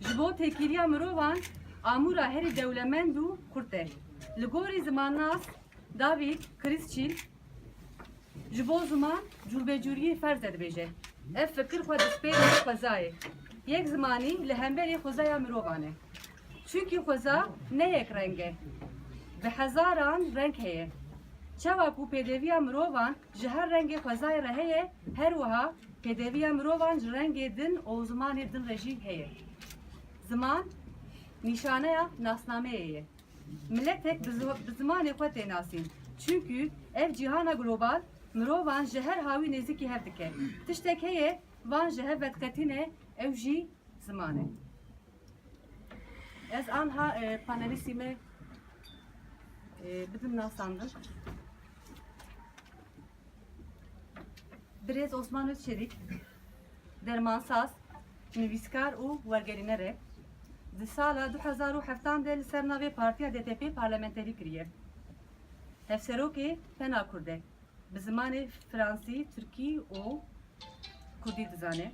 Jibo tekiliya mirovan amura heri devlemendu kurte. Ligori zamanas David Krisçil Jibo zaman culbecuriye ferz edbeje. Ev fikir xwe despêrê xwezayê. Yek zimanî li hemberê xwezaya mirovan e. Çünkü xweza ne yek reng e. Bi hezaran reng heye. Çawa ku pêdeviya mirovan ji her rengê xwezayê re heye, her wiha pêdeviya mirovan ji rengê din û zimanê din re jî heye. Ziman nîşaneya nasnameyê ye. Milletek bi zimanê xwe tê nasîn. Çünkü ev cîhana global mirovan ji her hawî nêzîkî hev dike. Tiştek heye van ji hev vedqetîne ew jî ziman e. Ez anha panelîstî me bidim nasandin. Birêz Osman Özçelik, dermansaz, nivîskar û wergerîner e. Di sala 2007 de li ser navê Partiya DTP parlamenterî kiriye. Hevserokê Pena Kurd e. Bi zimanê Fransî, Tirkî û Kurdî dizane.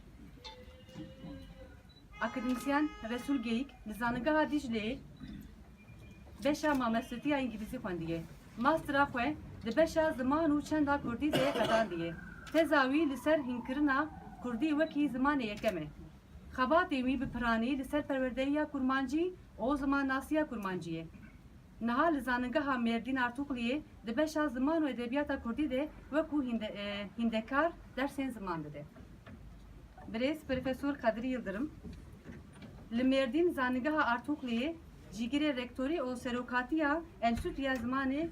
Akademisyen Resul Geyik li zanîngeha Dicleyê beşa mamestetiya İngilîzî xwendiye. Mastera xwe di beşa ziman û çenda Kurdî de qedandiye. Teza wî li ser hînkirina Kurdî wekî zimanê yekem e. Xebatê wî bi piranî li ser perwerdeyîya kurmancî û zimannasîya kurmancî ye. Niha li zanîngeha Mêrdîn Artuqliyê di beşa ziman û edebiyata Kurdî de wekû hîndekar dersên ziman dide. Birêz Profesör Kadrî Yıldırım li Mêrdîn zanîngeha Artuqliyê cîgirê rektorî û serokatiya Enstitûya Zimanê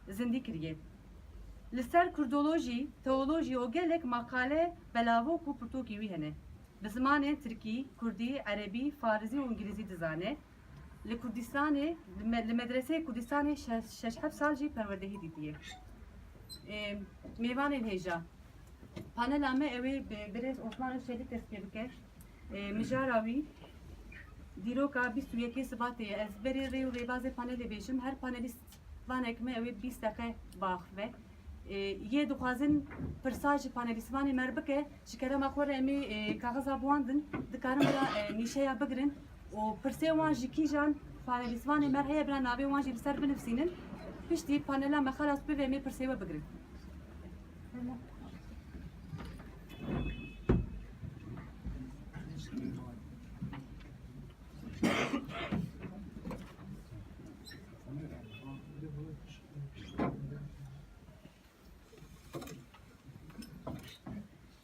zindî kiriye. Li ser kurdolojî, teolojî û gelek makale belavok û pirtûkî wî hene. Bi zimanên Tirkî, Kurdî, Erebî, Farizî û İngilîzî dizane. Li Kurdistanê, li medreseyê Kurdistanê şeş sal jî perwerdehî dîtiye. Mêvanên hêja. Panela me ew ê birêz Osman Özçelik dest pê bike. Mijara wî dîroka 21 Sibatê ye. Ez berê rê û rêbazê panelê bêjim. Her panelîst vanek me ew ê 20 deqe biaxive. Yê dixwazin pirsa ji panelîstvanê me bike, ji kerema xwe re em ê kaxiza biwandin, dikarin bila nîşeya bigirin û pirsê wan ji kîjan panelîstvanê me heye bila navê wan jî li ser binivîsînin. Piştî panela me xelas bibe em ê pirsê we bigirin.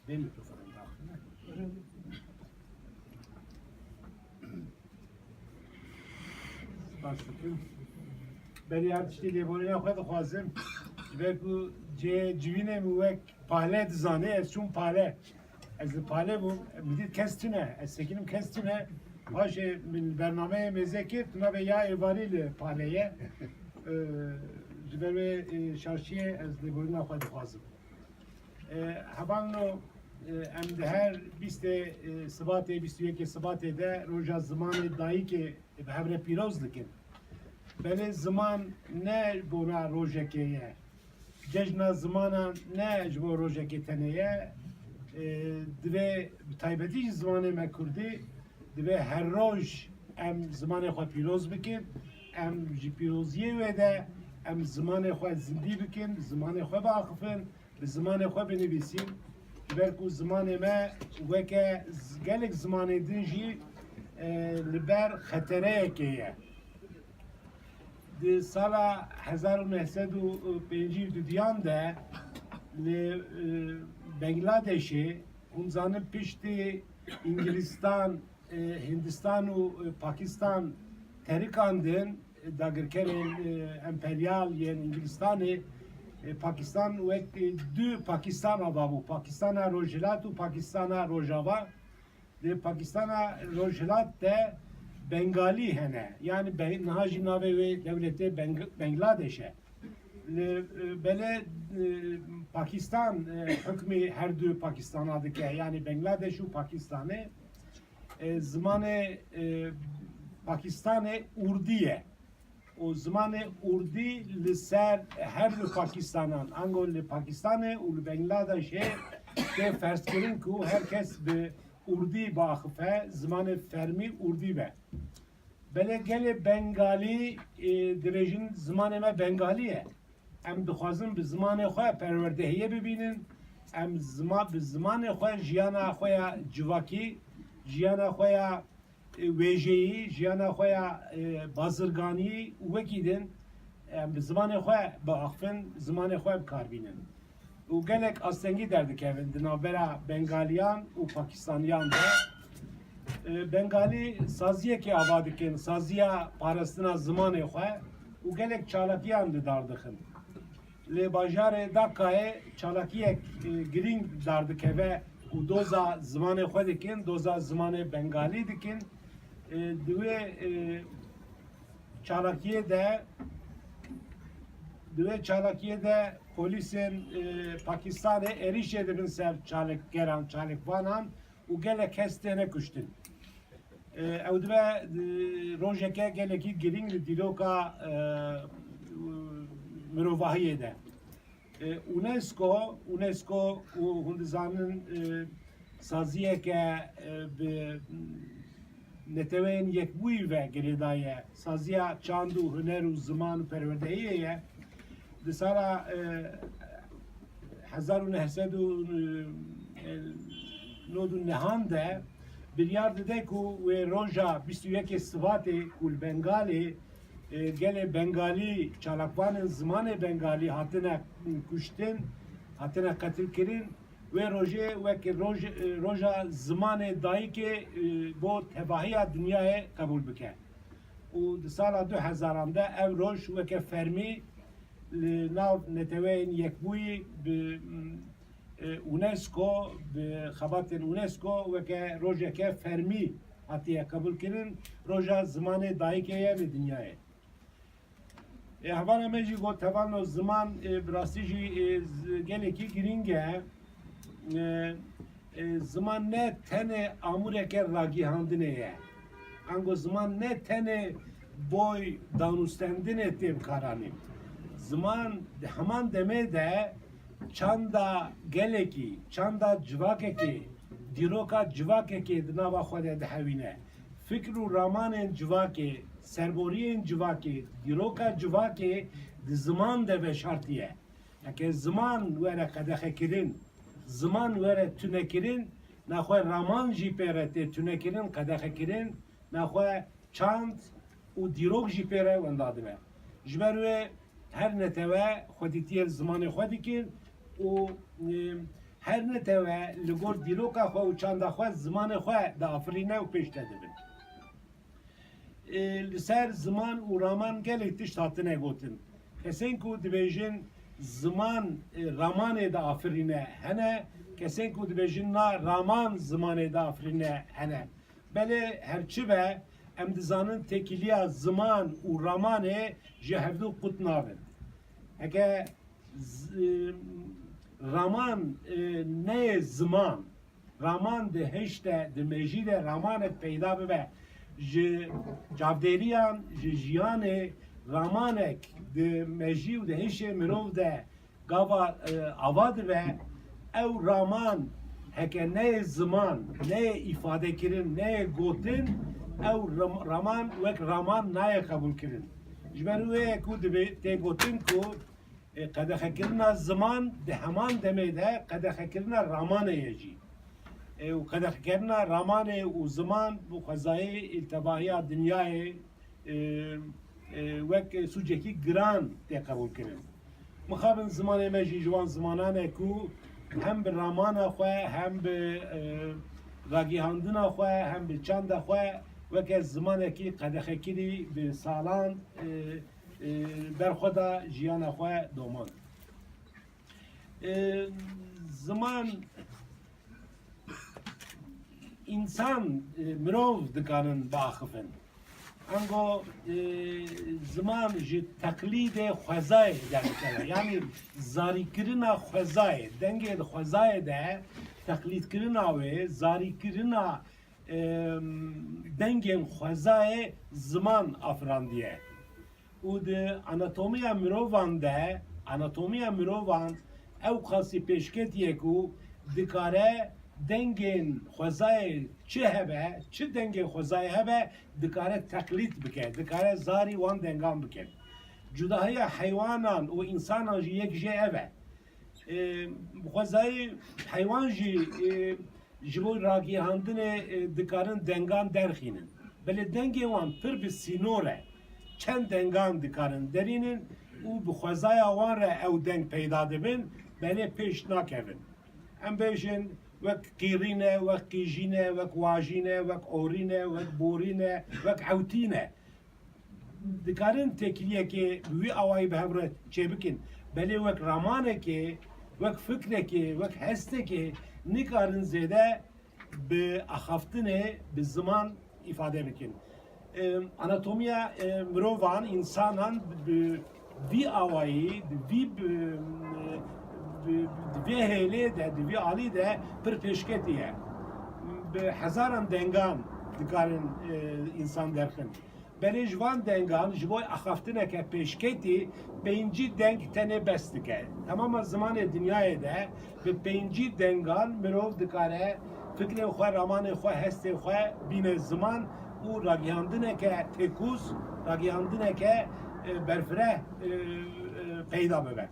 Benim mikrofonum dahil. Başlıkım. Ben yarıştı liborina xwe dixwazim ve ku civînê min wek pale dizane ez çûm pale. Ez li pale bûm, midît kes tune, ez sekinim kes tune. Paşê min bernameyê mêze kir, tuna ve ya êvarî li paleye. Ji ber wê şarşiyê ez liborina xwe dixwazim. Hevalno em di her 20 Sibatê, 21 Sibatê de roja zimanê dayîkê bi hev re pîroz dikin. Belê ziman ne bona rojekê ye. Cejna zimana ne ji bo rojekê tenê ye. Divê bi taybetî ji zimanê me Kurdî divê her roj em zimanê xwe pîroz bikin. Em ji pîroziyê wê de em zimanê xwe zindî bikin, zimanê xwe biaxivin, bi zimanê xwe binivîsîn. Ber ku zimanê me weke gelek zimanê din jî li ber xetereyekê ye. Di sala 1952 de li Bangladeşê hûn zanin piştî İngilîstan, Hindistan û Pakistan terikandin dagirkerên emperyal yên İngilîstanê Pakistan wek du Pakistan avabû. Pakistana Rojhilat û Pakistana Rojava. Di Pakistana Rojhilat de Bengalî hene. Yani niha jî navê wê devletê Bangladeş e. Belê Pakistan hikmê her du Pakistana dike. Yani Bangladeş û Pakistanê zimanê Pakistanê Urdî ye. O zimanê Urdî li ser her du Pakistanan, ango li Pakistanê û li Bangladeşê de ferz kirin ku herkes bi Urdi baxıfe, zamanı fermi urdi be. Bele gele Bengali direjin zamanı me Bengaliye. Em dixwazin bi zimanê xwe perwerdehiye bibînin, em bi zimanê xwe jiyana xwe ya civakî, jiyana xwe ya wêjeyî, jiyana xwe ya bazirganî û wekî din, em bi zimanê xwe biaxivin, zimanê xwe bikarbînin. û gelek astengî derdikevin di navbera Bengaliyan û Pakistaniyan de. Bengalî saziyekê ava dikin, saziya parastina zimanê xwe û gelek çalakiyan di dar dixin. Li bajarê Dakayê çalakiyek girîng dar dikeve û doza zimanê xwe dikin, doza zimanê Bengalî dikin. Di wê çalakiyê de polîsên Pakistanê êrişê dibin ser çalekgeran, çalekvanan û gelek kes têne kuştin. Ew dibe rojeke gelekî girîng li dîroka mirovahiyê de. UNESCO û hûn dizanin saziyeke bi netewên yekbûyî ve girêdaye, saziya çand û huner û ziman û perwerdehiyê ye. Di sala 1999 de biryar dide ku wê roja 21 Sivatê ku li Bengalê gelê Bengalî çalakvanên zimanê Bengalî hatine kuştin, hatine qetilkirin wê rojê wekî roja zimanê dayîkê bo tevahiya dinyayê qebûl bike. û di sala 2000 de ev roj weke fermî li nav neteweyên yekbûyî bi UNESCO bi xebatên UNESCO weke rojeke fermî hatiye qebûlkirin roja zimanê dayîkê ye li dinyayê. Hevana me jî got hevano ziman bi rastî jî gelekî girîng e. Ziman ne tenê amûreke ragîhandinê ye. Ango ziman ne tenê boy danûstendinê tê bikaranî. Ziman heman demê de çanda gelekî, çanda civakekê, dîroka civakekê di nava xwe de dihewîne. Fikr û ramanên civakê, serboriyên civakê, dîroka civakê di ziman de veşartiye. Eke ziman were qedexekirin, ziman were tünekirin, naxwe raman jî pêre tê tünekirin, qedexekirin, naxwe çand û dîrok jî pêre wenda dibe. Ji ber wê her neteve xwedîtiyê zimanê xwe dikin û her neteve li gor dîroka xwe û çanda xwe zimanê xwe diafirîne û pêş te dibin. Li ser ziman û raman gelek tişt hatine gotin. Kesên ku dibêjin ziman ramanê diafirîne hene, kesên ku dibêjin na raman zimanê diafirîne hene. Belê herçi be em dizanin tekiliya ziman û ramanê ji hevdû qut nabin. Heke raman neyê ziman, raman di heşte, di mejî de ramanek peyda bibe. Ji cavdêriyan, ji jiyanê ramanek di mejî û di heşê mirov de gava ava dibe, ew raman heke neyê ziman, neyê îfadekirin, neyê gotin, ew raman wek raman naye qebûl kirin. Ji ber wê ku tê gotin ku qedexekirina ziman di heman demê de qedexekirina ramanê ye jî. û qedexekirina ramanê û ziman bu xwezayê îltebahiya dinyayê wek sûcekî giran tê qebûl kirin. Mixabin zimanê me jî ji wan zimanan e ku hem bi ramana xwe, hem bi ragîhandina xwe, hem bi çanda xwe weke zimanekî qedexekirî bi salan berxwe da jiyana xwe doman. Ziman insan mirov dikarin biaxivin. Ango ziman ji teqlîdê xwezayê derdikeve. Yani zarîkirina xwezayê, dengê di xwezayê de teqlîdkirina wê, zarîkirina dengên xwezayê ziman afirandiye. û di anatomiya mirovan de, anatomiya mirovan ew xasî pêşketiyê ku dikare dengên xwezayê çi hebe, çi dengê xwezayê hebe dikare teqlîd bike, dikare zarî wan dengan bike. Cudahiya heywanan û insanan jî yek jê ev e. Xwezayê heywan jî ji bo ragihandinê dikarin dengan derxînin. Belê dengê wan pir bi sînor e. Çend dengan dikarin derînin û bi xwezaya wan re ew deng peyda dibin, belê pêş nakevin. Em bêjin wek qîrîn e, wek qîjîn e, wek wajîn e, wek orîn e, wek borîn e, wek ewtîn e. Dikarin tekiliyekê wî awayî bi hev re çêbikin. Belê wek ramanekê, wek fikrekê, wek hestekê nikarin zêde bi axaftinê bi ziman ifade bikin. Anatomiya mirovan, insanan bi vî awayî, vî vê hêlê de, di vî alî de pir pêşketî ye. Bi hezaran dengan dikarin insan derxin. Belê ji van dengan ji bo axaftineke pêşketî pêncî deng tenê bes dike. Temama zimanê dinyayê de bi pêncî dengan mirov dikare fikrê xwe, ramanê xwe, hestê xwe bîne ziman û ragihandineke têkûz, ragihandineke berfireh peyda bibe.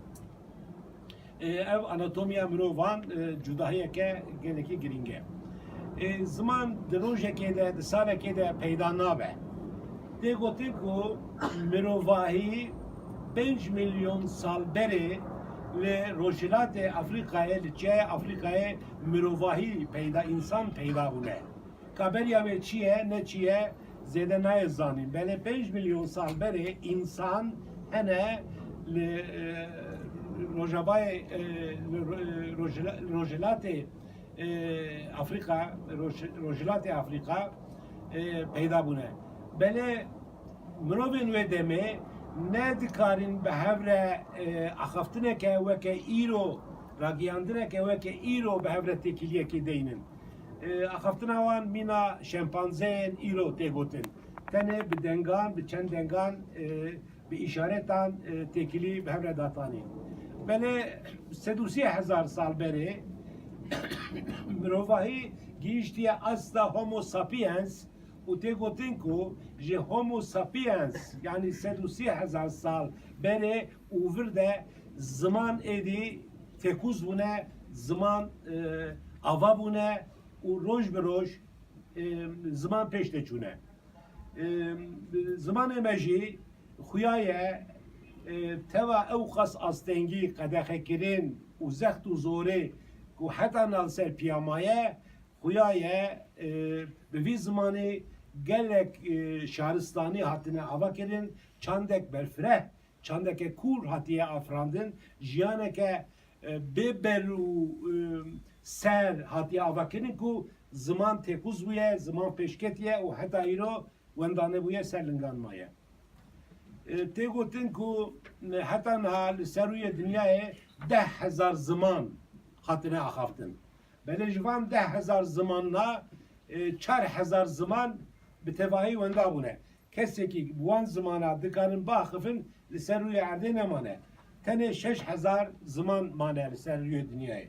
Ev anatomiya mirovan cudahiyeke gelekî giring e. Ziman di rojekê de, di salekê de peyda nabe. Tê gotin ku mirovahî 5 milyon sal berê li Rojhilatê Afrikayê, li çiyaya Afrikayê mirovahî peyda, insan peyda bûne. Kaberiya wê çi ye, ne çi ye, zêde nayê zanîn. Belê 5 milyon sal berê insan hene li Rojabayê Rojhilatê Afrika, Rojhilatê Afrika peyda bûne. Belê mirovên wê demê ne dikarin bi hev re axaftineke weke îro, ragihandineke weke îro bi hev re têkiliyekê deynin. Axaftina wan mîna şempanzeyên îro tê gotin. Tenê bi dengan, bi çend dengan, bi îşaretan têkilî bi hev re datanî. Belê 330,000 sal berê mirovahî gihîştiye asla Homo sapiens û tê gotin ku ji Homo sapiens yani 330,000 sal berê û vir de ziman êdî têkûz bûne, ziman ava bûne û roj bi roj ziman pêş de çûne. Zimanê me jî xuya ye teva ew xas astengî qedexekirin û zext û zorê ku heta nal ser piyamaye xuya ye bi vî zimanê gelek şaristanî hatine ava kirin, çandek berfireh, çandeke kûr hatiye afrandin, jiyaneke bêber û ser hatiye ava kirin ku ziman têkûz bûye, ziman pêşketiye û heta îro wendane bûye ser linganmaye. Tê gotin ku heta niha li ser rûyê dinyayê 10,000 ziman hatine axaftin. Belê ji van 10,000 zimanna 4,000 ziman bi tevahî wenda bûne. Kesekî wan zimana dikarin baxifin li ser rûyê erdê nemane. Tenê 6,000 ziman mane li ser rûyê dinyayê.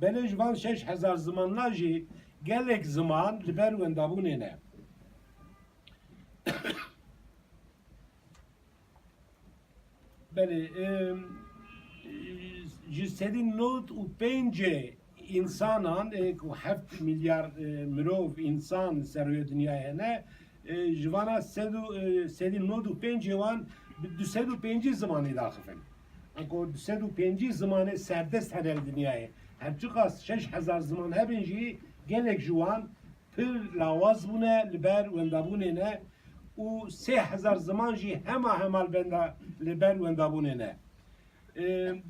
Belê ji van 6,000 zimanna jî gelek ziman li ber wendabûnê ne. Belê ji sedî nod û pêncê insanan ku 7 milyar mirov insan ser rûyê dinyayê hene ji vana sedî nod û pêncê wan bi 205 zimanê daxifin. Ku 205 zimanê serdest hene li dinyayê. Her çi qas 6,000 ziman hebin jî gelek ji wan pir lawaz bûne li ber wendabûnê ne û 3,000 ziman jî hema li ber wendabûnê ne.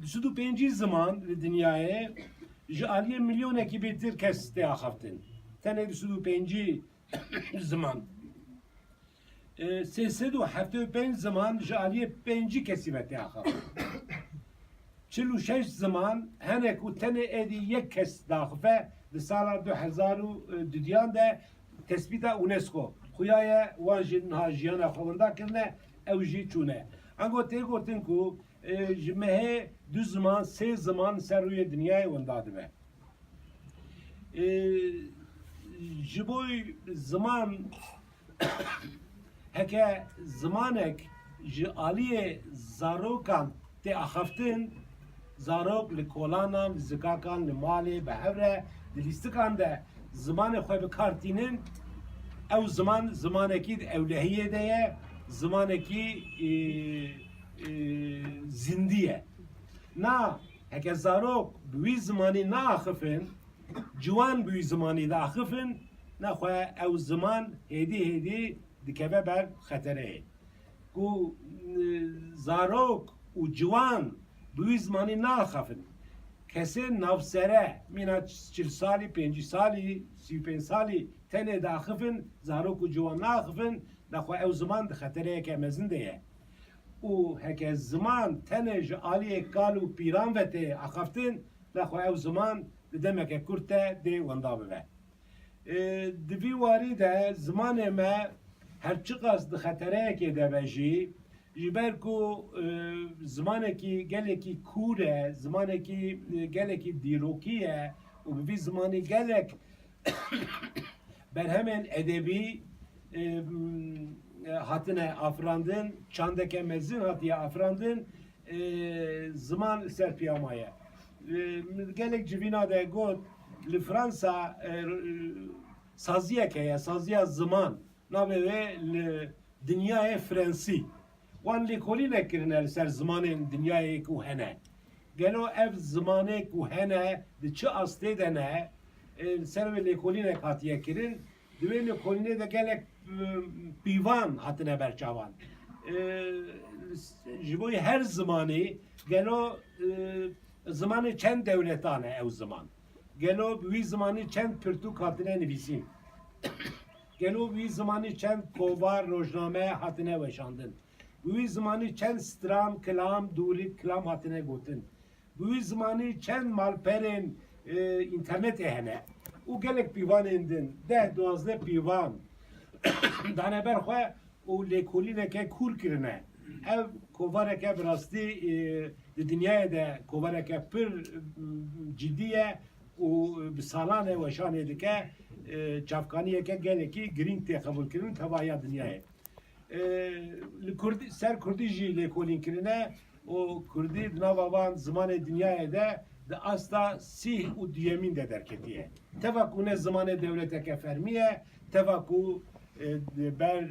205 ziman li dinyayê ji aliyê milyonekî bêtir kes tê axaftin. Tenê 205 ziman. 375 ziman ji aliyê 5 kesî ve tê axaftin. 46 ziman henek û tenê êdî yek kes daxife di sala 2002 de tespîta UNESCO. Xuya ye wan jî niha jiyana xwe wenda kirine ew jî çûne. Ango tê gotin ku ji mehê 2 ziman, 3 ziman ser rûyê dinyayê wenda dibe. ji bo ziman heke zimanek ji aliyê zarokan tê axaftin zarok li kolanan, li zikakan, li malê, bi hevre, di lîstikan de zimanê xwe bikartînin ew ziman zimanekî ewlehiyê de ye, zimanekî zindî ye. Na heke zarok bi wî zimanî naaxifin, ciwan bi wî zimanî de axifin, nexwe ew ziman hêdî hêdî dikeve ber xetereyê. Ku zarok û ciwan bi wî zimanî naaxifin. Kesê navsere mîna 40 salî, 50 salî, 35 salî tenê de axifin, zarok û ciwan naaxifin, nexwe ew ziman di xetereyeke mezin de ye. û heke ziman tenê ji aliyê kal û pîran ve tê axaftin, nexwe ew ziman di demeke kurt de dê wenda bibe. Di vî warî de zimanê me her çi qas di xetereyekê de be jî, ji ber ku zimanekî gelekî kûr e, zimanekî gelekî dîrokî ye û bi vî zimanî gelek berhemên edebî hatine afirandin, çandeke mezin hatiye afirandin, ziman serpiyamaye. Gelek civîna de got li Fransa saziyeke ye, saziya ziman navê wê li dinyayê Fransî. Wan lêkolînek kirine li ser zimanên dinyayê ku hene. Gelo ev zimanê ku hene di çi astê de ne ser wê lêkolînek hatiye kirin, di wê lêkolînê de gelek pîvan hatine berçavan. Ji bo her zimanî gelo zimanê çend dewletan e ew ziman. Gelo bi wî zimanî çend pirtûk hatine nivîsîn. Gelo bi wî zimanî çend kovar rojname hatine weşandin. Bi wî zimanî çend stram, kilam, dûrî, kilam hatine gotin. Bi wî zimanî çend malperên internetê hene. û gelek pîvanên din, 10-12 pîvan daneber xwe û lêkolîneke kûr kirine. Ev kovareke bi rastî di dinyayê de kovareke pir ciddî ye û bi salan e weşanê dike çavkaniyeke gelekî girîng tê qebûl kirin tevaya dinyayê. Li Kurdî ser Kurdî jî lêkolîn kirine û Kurdî di nava van zimanê dinyayê de di asta sîh û duyemîn de derketiye. Teva ku ne zimanê dewleteke fermî ye, teva ku ber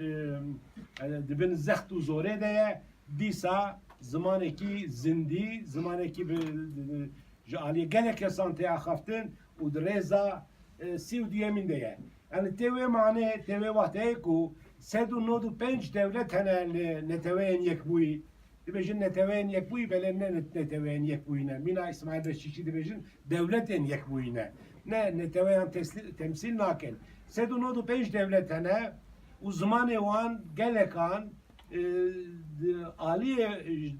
dibin zext û zorê de ye, dîsa zimanekî zindî, zimanekî ji aliyê gelek kesan tê axaftin û di rêza sî û duyemîn de ye. Yani tê wê manê, tê wê wahteyê ku 195 devlet hene li neteweyên yekbûyî. Dibêjin neteweyên yekbûyî belê ne neteweyên yekbûyî ne. Mîna İsmail Beşikçî dibêjin devletên yekbûyî ne. Ne neteweyan temsîl nakin. 195 devlet hene û zimanê wan gelekan aliyê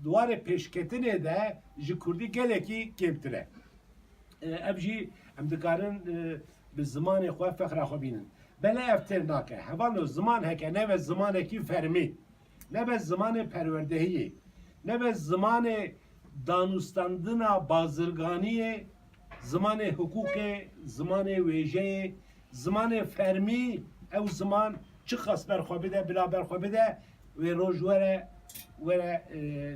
duwarê pêşketinê de ji Kurdî gelekî kêmtir e. Ev jî em dikarin bi zimanê xwe fexra xwe bînin. Belê ev têr nake. Hevan o ziman heke nebe zimanekî fermî, nebe zimanê perwerdehiyê, nebe zimanê danûstandina bazirganiyê, zimanê hukûkê, zimanê wêjeyê, zimanê fermî, ew ziman çi qas berxwe bide, bila berxwe bide, wê roj were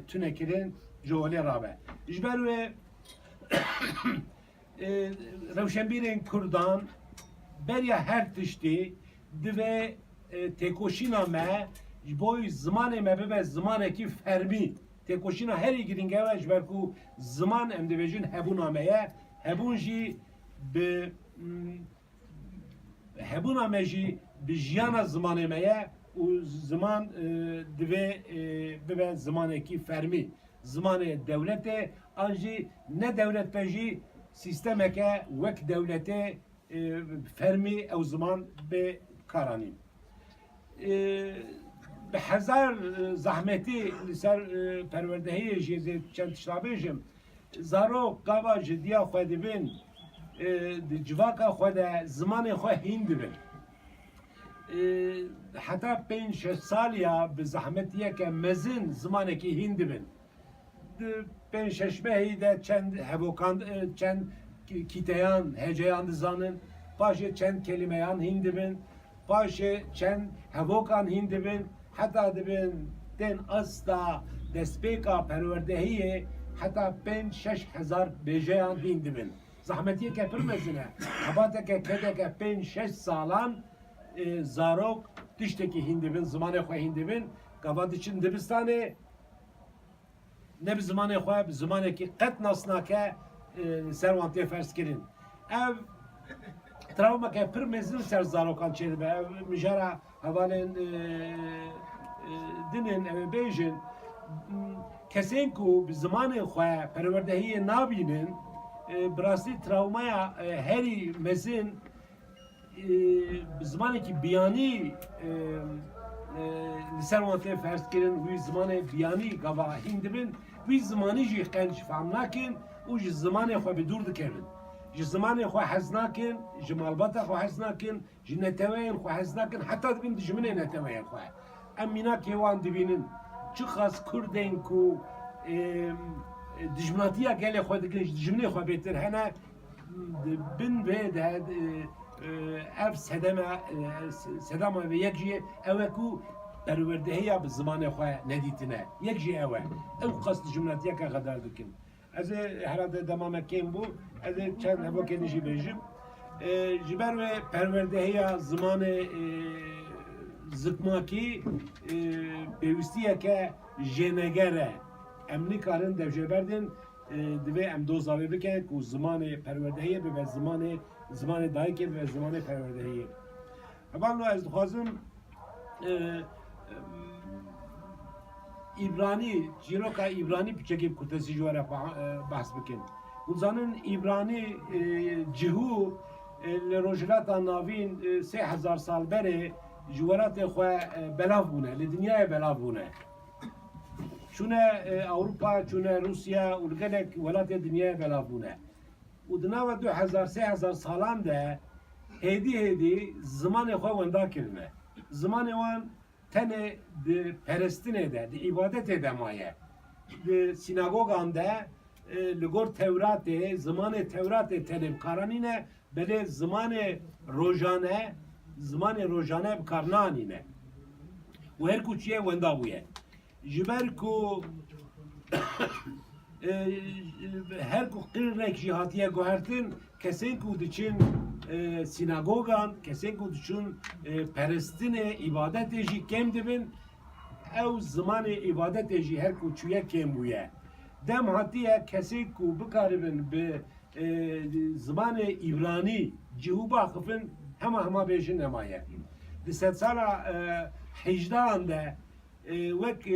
tunekirin ji holê rabe. Ji ber wê rewşenbîrên Kurdan beriya her tiştî divê têkoşîna me ji bo zimanê me bibe zimanekî fermî. Têkoşîna herî giring e ji ber ku ziman em dibêjin hebûna me ye, hebûn jî bi hebûna me jî bi jiyana zimanê me ye û ziman divê bibe zimanekî fermî. Zimanê dewletê an jî ne dewlet be jî sistemeke wek dewletê fermî ew ziman bê karanîn. Bi hezar zahmetî li ser perwerdehiyê jî çend tişta bêjim, zarok gava ji diya xwe dibin, di civaka xwe de zimanê xwe hîn dibin. Heta 5-6 saliya bi zahmetiyeke mezin zimanekî hîn dibin. 5-6 mehî de çend hevokan, çend kîteyan, heceyan dizanin, paşe çend kelimeyan hin dibin, paşe çend hevokan hin dibin, hatta dibin den asla despeka perverdehiye hatta 5-6 bejeyan hin dibin. Zahmetiye ke pirmezine, habateke kedeke 5-6 salan zarok tişteki hin dibin, zamanı xwe hin dibin, gavat için dibistane ne bir zamanı xwe bir zamanı ki qet nasnake servantê fers kirin. Ev travma ke pir mezin ser zarokan çedibe. Ev mijara havalên dinin ev bêjin kesên ku bi zamanê xwe perwerdehiyê nabînin bi rastî travmaya herî mezin bi zamanekî biyanî li ser wan tê fers kirin wî zamanê biyanî gava hîn dibin wî zamanî jî qenc fehm nakin û ji zamanê xwe bi dûr dikevin. Ji zamanê xwe hez nakin, ji malbata xwe hez nakin, ji neteweyên xwe hez nakin, heta dibin dijminê neteweyên xwe. Em mînakê wan dibînin çi xas Kurdên ku dijminatiya gelê xwe dikin ji dijminê xwe bêtir hene bin vê de ev sedema ve yek jî ew e ku perwerdehiya bi zamanê xwe nedîtine. Yek jî ew e. Ew qas dijminatiyeka xedar dikin. Ez ê herhalde demame kêm bû, ez ê çend hevokên jî bêjim. Ji ber ve perwerdehiya zimanê zikmakî pêwîstiyeke jêneger e. Em nikarin devjêberdin divê em doza wê bikin ku zimanê perwerdehiyê bibe zimanê dayîkê bibe zimanê perwerdehiyê. Hevan lo ez dixwazim İbrani, çîroka İbrani piçekî kutesî ji were behs bikin. Hûn zanin İbrani cihû li rojhilata navîn 3000 sal berê ji welatê xwe belav bûne, li dinyayê belav bûne. Çûne Ewropa, çûne Rusya û li gelek welatê dinyayê belav bûne. û di nava 2000-3000 salan de hêdî zimanê xwe wenda kirine. Zimanê wan tenê di perestinê de, di ibadetê de maye. Di sinagogan de li gor Tevratê, zimanê Tevratê tenê bikaranîne, belê zimanê rojane bikar nanîne. û her ku çiye wenda bûye. Ji ber ku her ku qirnek jî hatiye guhertin, kesên ku diçin sinagogan, kesên ku diçin perestinê, ibadetê jî kêm dibin, ew zimanê ibadetê jî her ku çûye kêm bûye. Dem hatiye kesê ku bikaribin bi zimanê İbranî cihû baxifin hema bêjin nemaye. Di sed sala 18 de wek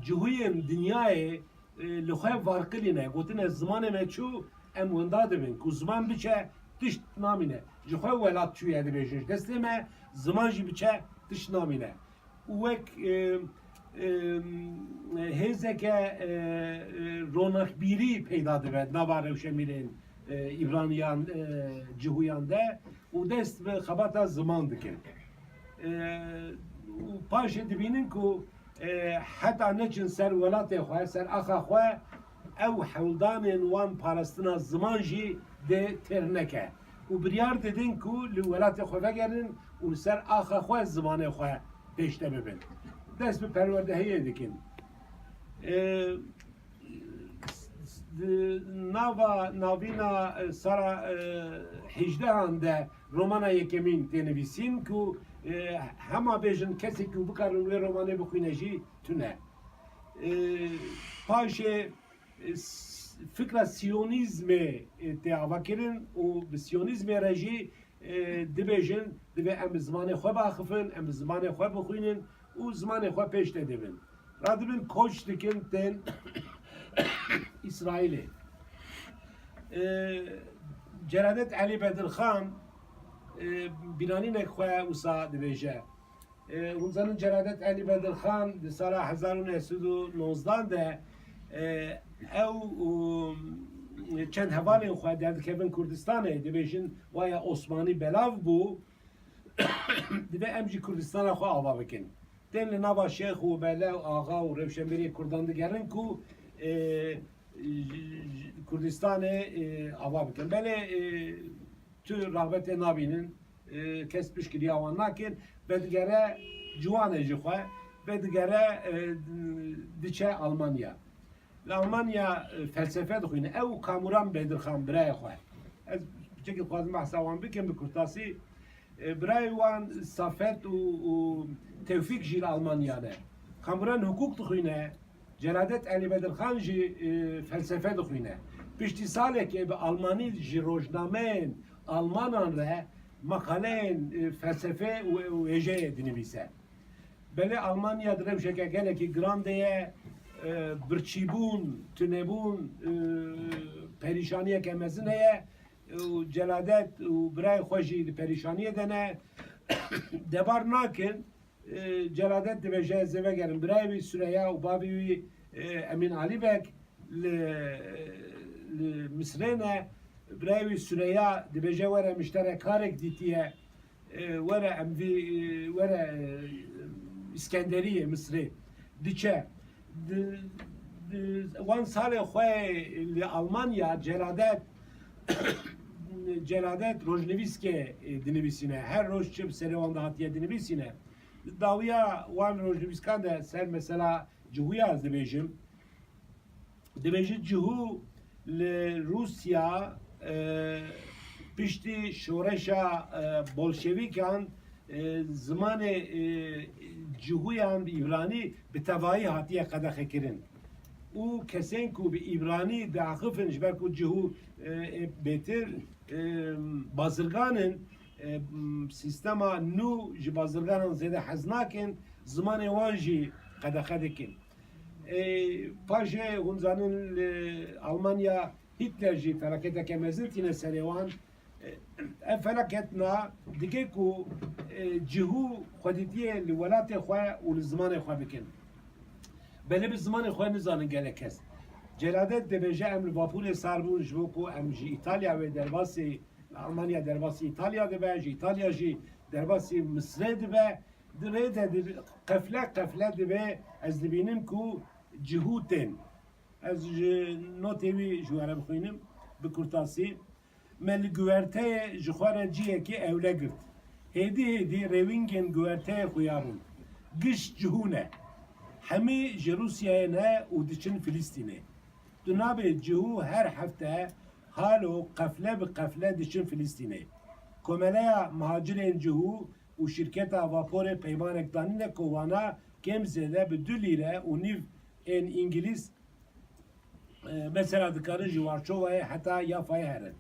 cihûyên dinyayê li xwe varkirîne, gotine zimanê me çû em wenda dibin ku ziman biçe tişt namîne. Ji xwe welat çûye dibêjin. Destê me ziman jî biçe tişt namîne. û wek hêzeke ronaqbîrî peyda dibe nava rewşemirên İbraniyan cihûyan de û dest bi xebata ziman dikin. û paşê dibînin ku heta neçin ser welatê xwe, ser axa xwe, ew hewldanên wan parastina ziman jî de têr neke. û biryar didin ku li welatê xwe vegerin û li ser axa xwe zimanê xwe pêşte bibin. Dest bi perwerdehiyê dikin. Navîna sara 18 de romana yekemîn tênivîsîn ku hema bêjin kesê ku bikarin wê romanê bixwîne jî tune. Paşê fikra Siyonîzmê tê avakirin û bi Siyonîzmê re jî dibêjin divê em bi zimanê xwe baxifin, em bi zimanê xwe bixwînin û zimanê xwe pêş te dibin. Radibin koç dikin tên İsrailê. Celadet Elî Bedirxan bîranînek xwe wisa dibêje. Hûn zanin Celadet Elî Bedirxan di sala 1919 de ew çend hevalên xwe derdikevin Kurdistanê dibêjin waya Osmanî belav bû dibe em jî Kurdistana xwe ava bikin. Tên li nava Şêx û Belew, Axa û Rewşenbîrê Kurdan digerin ku Kurdistan'ı ava bikin. Beni tü rağbet-i nabinin kesmiş ki yavan nakin ve digere civan ejikhe ve digere diçe Almanya. Almanya felsefe dixwîne ew kamuran bedirxan birayê xwe. Ez çekî xwazim behsa wan bikim bi kurtasî birayê wan Safet û Tevfîk jî li Almanyane. Kamuran hukuk dixwîne, Celadet Elî Bedirxan jî felsefe dixwîne. Piştî salekê bi Almanî ji rojnameyên Almanan re makaleyên felsefe û hêjeyê dinivîse. Belê Almanya di rewşeke gelekî girandê ye birçîbûn, tunebûn, perîşaniyeke mezin heye û celadet û birayê xwe jî li perîşaniyê de ne debar nakin celadet dibêje ez ê vegerim birayê wî Süreyya û bavê wî Emin Alîbek li Misrê ne birayê wî Süreyya dibêje were miştere karek dîtiye were em vî were İskenderiye Misrê diçe wan salê xwe li Almanya celadet rojnivîskê dinivîsîne her roj çi serê wan de hatiye dinivîsîne dawiya wan rojnivîskan de ser mesela cihûya ez dibêjim cihû li Rusya piştî şoreşa bolşevîkan zimanê cihûyan bi İbranî bi tevayî hatiye qedexekirin û kesên ku bi İbranî diaxifin ji ber ku cihû bêtir bazirganın sistema nû ji bazirganan zêde hez nakin zimanê wan jî qedexe dikin. Paşê hûn zanin li Almanya Hitler jî felaketeke mezin tîne serê wan ev felaket na dike ku cihû xwedîtiyê li welatê xwe û li zimanê xwe bikin. Belê bi zimanê xwe nizanin gelek kes. Celadet dibêje em li vapûrê sar bûn ji bo ku em ji İtalya wê derbasî Almanya derbasî İtalya dibe, ji İtalya jî derbasî Misrê dibe. Dirê de qefle dibe ez dibînim ku cihû tên. Ez ji notê wî ji were bixwînim bi kurtasî. Me li güverteyê ji xwe re ciyekî ewle girt. Hêdî rêwîngên güverteyê xuya bûn. Giş cihû ne. Hemî ji Rusyayê ne û diçin Filîstînê. Tu nabê cihû her hefte halo qefle bi qefle diçin Filîstînê. Komeleya muhacirên cihû û şirketa vaporê peymanek danîne ku wana kêm zêde bi 2 lîre û nîv ên İngilîz mesela dikarin ji Varşovayê heta Yafayê herin.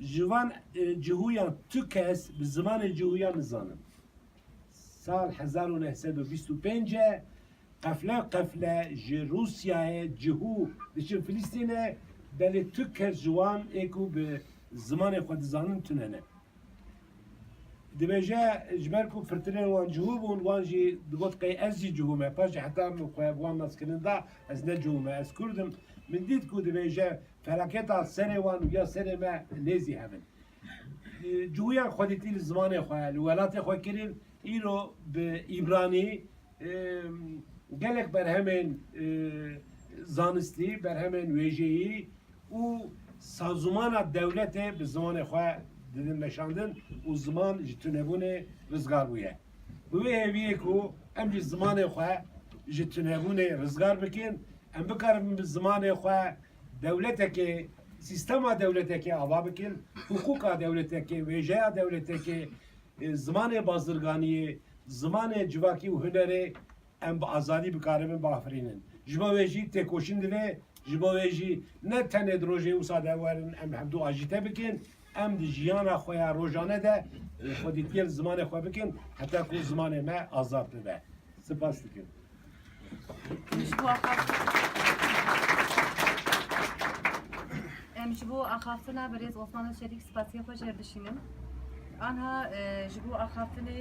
Jivan cihûyan tu kes bi zimanê cihûyan nizanin. Sal 1925 qefle ji Rusyayê cihû diçin Filîstînê belê tu kes ciwan ê ku bi zimanê xwe dizanin tunene. Dibêje ji ber ku firtinên wan cihû bûn wan jî digot qey ez jî cihû me paş heta min xwe wan naskirin da ez ne cihû me ez Kurdim min dît ku dibêje felaketa serê wan ya serê me nêzî hevin. Cihûyan xwedîtî li zimanê xwe li welatê xwe kirin îro bi İbranî gelek berhemên zanistî berhemên wêjeyî û sazûmana dewletê bi zimanê xwe didin meşandin û ziman ji tunebûnê rizgar bûye. Bi wê hêviyê ku em jî zimanê xwe ji tunebûnê rizgar bikin em bikarin bi zimanê xwe dewletekê sistema dewletekê ava bikin hukuka dewletekê wêjeya dewletekê zimanê bazirganiyê zimanê civakî û hunerê em bi azadî bikaribin bafirînin. Ji bo wê jî têkoşîn divê ji bo wê jî ne tenê di rojê wisa de werin em hemdû ajîte bikin em di jiyana xwe ya rojane de xwedîtiyê li zimanê xwe bikin heta ku zimanê me azad bibe. Spas dikim. Em ji bo axaftina Birêz Osman Şerîk spasiya xwe jê dişînim. Anha ji bo axaftinê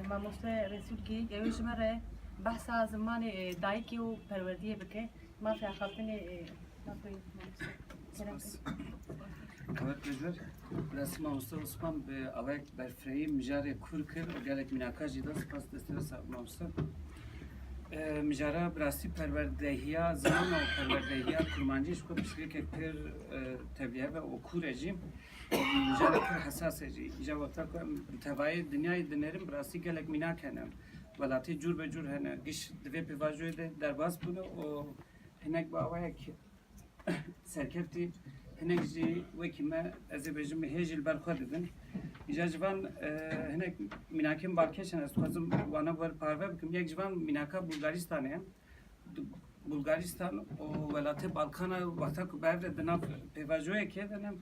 mamoste Resul Geyik ew ê ji me re behsa zimanê dayîkê û perwerdiyê bike. Mafê axaftinê Evet bizler Resim Usta Osman be alek berfreyi mijarê kur kir û gelek mînaka jî da spas destê Usta. مجارا براستی پروردهیا زمان و پروردهیا کرمانجیش کو بسیار که پر تبلیغ و اکور رژیم مجارا پر حساس رژی ایجا وقتا که توای دنیای دنیرم براستی گلک مینا کنم ولاتی جور به جور هنه گیش دوی پیواجوی ده در باز بونه و هنک با آوه که سرکفتی هنک جی وکی ما از بجم هیجل برخورد دن ایجا جوان هنک میناکم بالکشن است خوازم وانا بر پارو بکم یک جوان میناکا بولگاریستانه بولگاریستان و ولایت بالکان وقتا که باید دناب پیواجوی که دنم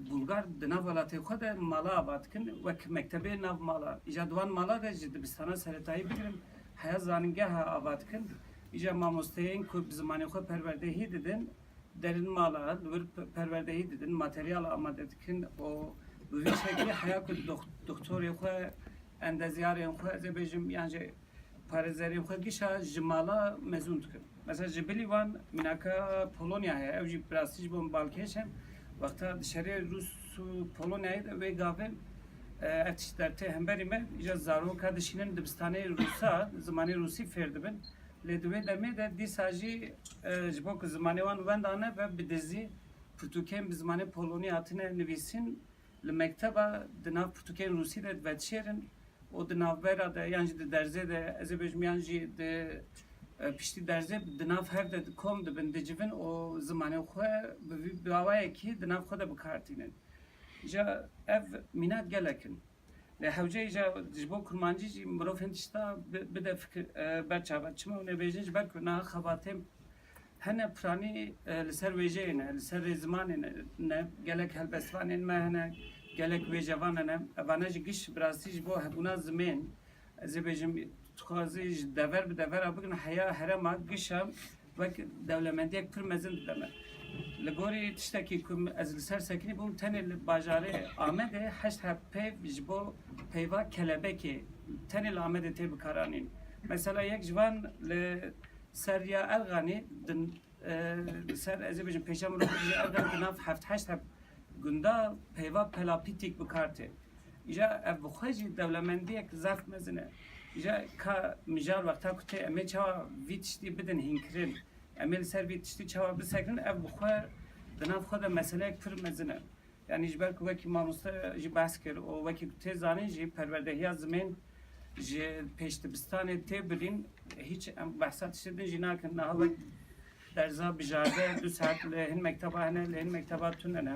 بولگار دناب ولایت خود مالا آباد کن و مکتبه ناو مالا ایجا دوان مالا ده دبستان سرطایی بگیرم حیا زانگه ها آباد کن ایجا ماموستین که زمانی خود پروردهی دیدن درین مالا لور پروردهی دیدن ماتریال آماده کن و به شکلی حیا که دکتری خود اندازیاری خود از بیشتر یعنی پارزاری خود گیشه جمالا مزون کن مثلا جبلی وان مناکا پولونیا هست اوجی براسیج بوم بالکشم وقتا دشری روس پولونیای و گاوه افتشترته هم بریم ایجا زارو کادشینن دبستانه روسا زمانی روسی فردبن لدوی دمی ده دی ساجی جبوک زمانی وان وندانه و بدزی پرتوکین بزمانی پولونیا هاتنه نویسین لمکتبا دناف پرتوکین روسی ده ودشیرن و دناف برا ده یعنی ده درزه ده از بیشمیانجی ده پشتی درزه دناف هر ده کم ده بندجیون و زمانی خواه باوایی کی دناف خود بکارتینن جا اف مینات گلکن لحوجه جا جبو کرمانجی جی مروف هندشتا بده فکر برچاوت چما و نبیجنج برکو نه خباتیم هنه پرانی لسر ویجه نه لسر زمان نه گلک هلبسوان ما هنه گلک ویجوان نه اوانج گیش براسیج بو هبونا زمین از بیجم تخازیج دور به دور ابگن حیا هرما گیشم وک دولمندی یک پر مزن دمه لگوری تشتکی کم از لسر سکنی بوم تنی باجاره آمده هشت هپی جبو پیوا کلبکی تنی آمده تی بکارانین مثلا یک جوان سریا الغانی دن سر از بیشتر پیشم رو بگی الغان دناف هفت هشت هپ گندا پیوا پلاپیتیک بکارته ایجا بخواهی دولمندی یک زفت مزنه ایجا که مجار وقتا کتی امی چوا ویتشتی بدن هنکرین امیل سر ویتشتی چوا بسکرین بخواه دناف خود مسئله یک پر مزنه یعنی جبر که وکی ماموستا جی بحث کرد و وکی کتی زانی جی پروردهی زمین جی پیشت بستانه تی برین هیچ بحثات شدن جی نکن نه وک درزا بجارده 2 ساعت لهن مکتبه هنه لهن مکتبه توننه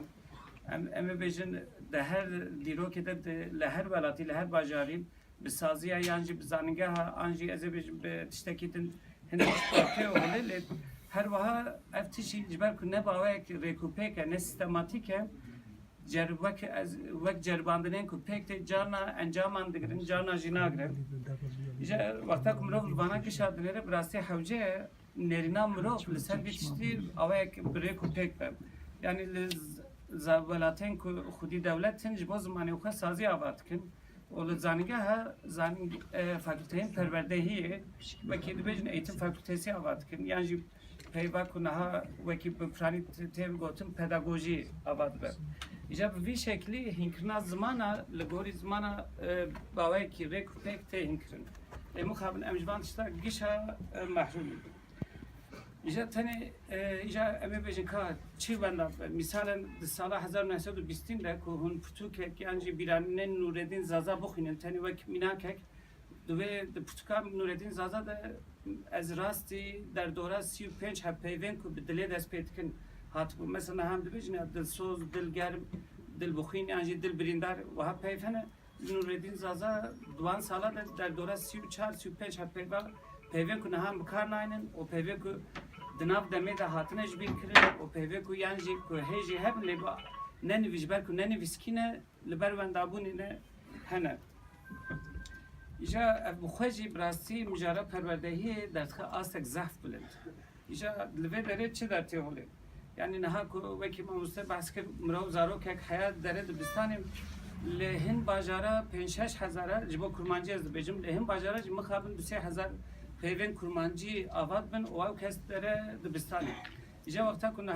اما بیشتر ده هر دیرو که ده لهر ولاتی لهر باجاری بسازیه یعنی بزنگه ها آنجی از به تشتکیتن هنوز پاکه ولی هر وها افتشی جبر کنه باوی که ریکوپه که نه سیستماتیکه جربک از وقت جرباندنین کوپک ته جانا انجام اندگرین جانا جناگره ایجا وقتا که مروف لبانا که شاد نره براستی حوجه نرینا مروف لسر بیتشتی اوه که بره کوپک بم یعنی ولاتین که خودی دولتین جبو زمانی خواه سازی آباد کن و زانگه ها زانگ فاکولتهین پروردهیه وکی دبیجن ایتم فاکولتهسی آباد کن یعنی پیوا کنه ها وکی بپرانی تیم گوتم پداگوژی آباد بم ایجا به وی شکلی هنکرنا زمانا لگوری زمانا باوی کی ریک پک ته هنکرن امو خابن امجبان تشتا گیشا محروم ایجا تنی ایجا امی بیشن که چی بندم مثلا سال 1920 ده که هون پرتوکه که انجی بیرانن نوردین زازا بخوینن تنی وقت میناکک دوی پرتوکا نوردین زازا ده از راستی در دوره 35 هپیون که بدلی دست پیدا کن هات مثلا هم دبیجن دل سوز دل گرم دل بخوین انجی دل بریندار و هپیونه نوردین زازا دوان ساله در دوره 34 35 هپیون پیوی کنه هم بکار ناینن و پیوی که دناف دمی ده هاتنش بین کرد و پیوی که یعنی که هیچی هم لبا ننویش بر که ننویس کینه لبر وندابونی نه هنه ایجا بخواهی براستی مجاره پروردهی در تخه آستک زفت بلند ایجا لبه داره چه در تیوله یعنی نه که وکی ما مسته بحث که مراو زارو که حیات داره دبستانیم لهن باجاره 5-6 هزاره جبو کرمانجی از بیجم لهن باجاره جم خابن 2-3 هزار پیوین کرمانجی آباد بن و او کس داره دبستانی ایجا وقتا که نه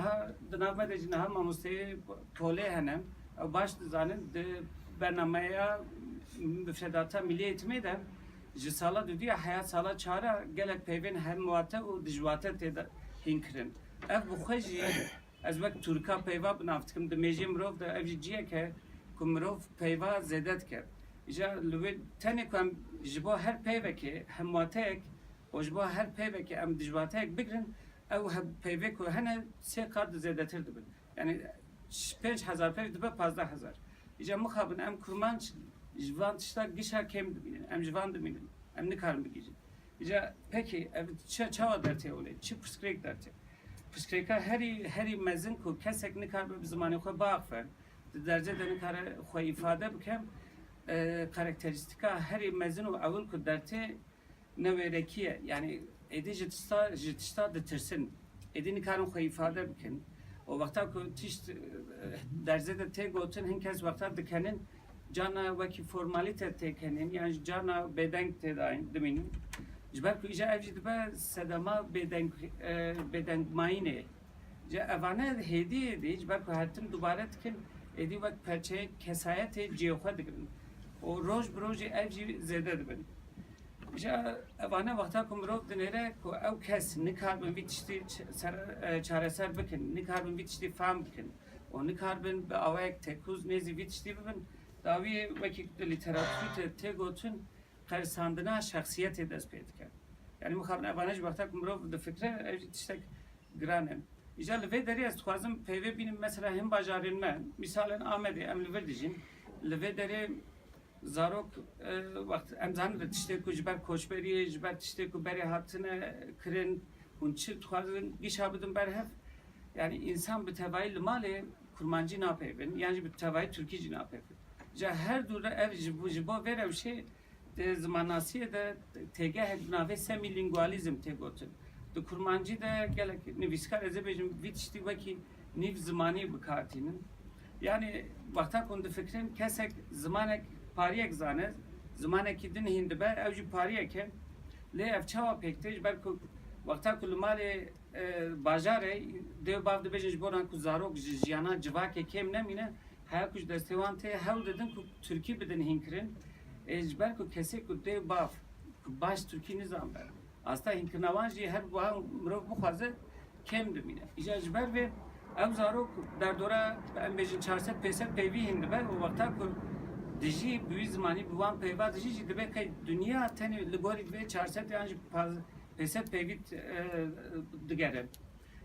دناب بده جنها ما مسته پوله هنم او باش زانن د برنامه بفرداتا ملی اعتماد ji sala du diye hayat sala çara gelek peyvên her muate û dijwate têda hînkirin. Ev bi xwe jî ez wek Turka peyva binavtikim di mêjê mirov de ev jî ciyek e ku mirov peyva zêde dike. İja li wê tenê ku em ji bo her peyvekê hemwateyek û ji bo her peyvekê em dijwateyek bigirin ew peyvê ku hene sê qat zêdetir dibin. Yani 5000 peyv dibe 15000. İja mixabin em kurmanç ji van tişta gişa kêm dibînin. Em ji van dimînin. Em nikarin bigîjin. İja peki ev çawa dertê olê? Çi pirsgirêk dertê? Pirsgirêka herî mezin ku kesek nikar bi zimanê xwe biaxe. Di derce de nikare xwe îfade bike karakterîstika herî mezin û ewil ku dertê newêrekî ye. Yani êdî ji tişta ditirsin. Êdî nikarin xwe îfade bikin. O vakta ku tişt derze de tê gotin hin kes vakta dikenin cana wekî formalîte têkenin yani cana bêdeng têdayîn dimînin. Ji ber ku îja ev jî dibe sedema bêdengmayînê. Ji evane hêdî êdî ji ber ku hatin dubare dikin êdî wek perçeyê kesayetê cêxwe dikirin. O roj bi rojê ev jî zêde dibin. İja evane vakta ku mirov dinêre ku ew kes nikarbin vî tiştî çareser bikin, nikarbin vî tiştî fehm bikin. O nikarbin bi awayek tekûz nêzî vî tiştî bibin. Dawiyê wekî di lîteratûrê tê gotin qerisandina şexsiyetê dest pê dike. Yani mixabin evane ji vakta ku mirov difikre ev jî tiştek giran e. İja li vê derê ez dixwazim peyvê bînim mesela hin bajarên me, misalên Amedê em li vir dijîn, li vê derê zarok waqt em zanin tiştê ku ji ber koçberiyê, ji ber tiştê ku berê hatine kirin, hûn çi dixwazin gîşa bidin berhev. Yani insan bi tevayî li malê kurmancî napeyvin, yani jî bi tevayî Türkî jî napeyvin. Ja her dûre ev ji bo vê rewşê di zimannasiyê de têgehek bi navê semîlîngwalîzm tê gotin. Di kurmancî de gelek nivîskar ez ê bêjim vî tiştî wekî nîv zimanî bikatînin. Yani vakta ku difikirin kesek zimanek pariyek zane, zimanekî din hîn dibe ew jî pariyek e. Lê ev çawa pêktir ji ber ku vakta ku li malê bajarê dêw bav dibêje ji bo ran ku zarok ji jiyana civakê kêm nemîne heya ku ji destê wan tê hewl didin ku Türkî bidin hînkirin ji ber ku kesê ku dêw bav ku baş Türkî nizam ber. Asta hînkirina wan jî her wiha mirov bixwaze kêm dimîne. İja ji ber vê ew zarok derdora em bêjin 400-500 peyvî hîn dibe û wakta ku dijî bi wî zimanî bi wan peyva dijî jî dibe key dunya tenê li gorî divê 400 yan jî 500 peyvî digere.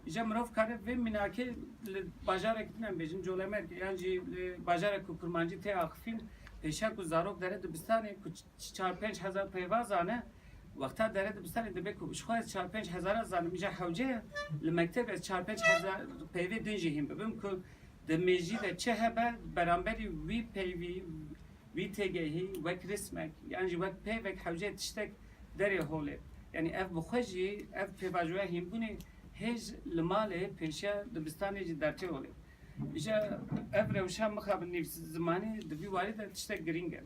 İja mirov kare vê minakê li bajarek din em bêjin colemek yan jî li bajarek ku kurmancî tê axifîn pêşa ku zarok dere dibistanê ku 4-5 peyva zane wakta dere dibistanê dibe ku ji xwe 4-5 zanim îja hewce li mekteb ez 4-5 peyvê din jî hîn bibim ku di mêjî de çi hebe beramberî wî peyvî wî têgehî wek rismek yan jî wek peyvek hewce tiştek derê holê. Yani ev bi xwe jî ev pêvajoya hînbûnê hêj li malê pêşiya dibistanê jî dertê holê. İja ev rewşa mixabin nîv zimanî di vî warî de tiştek girîng e.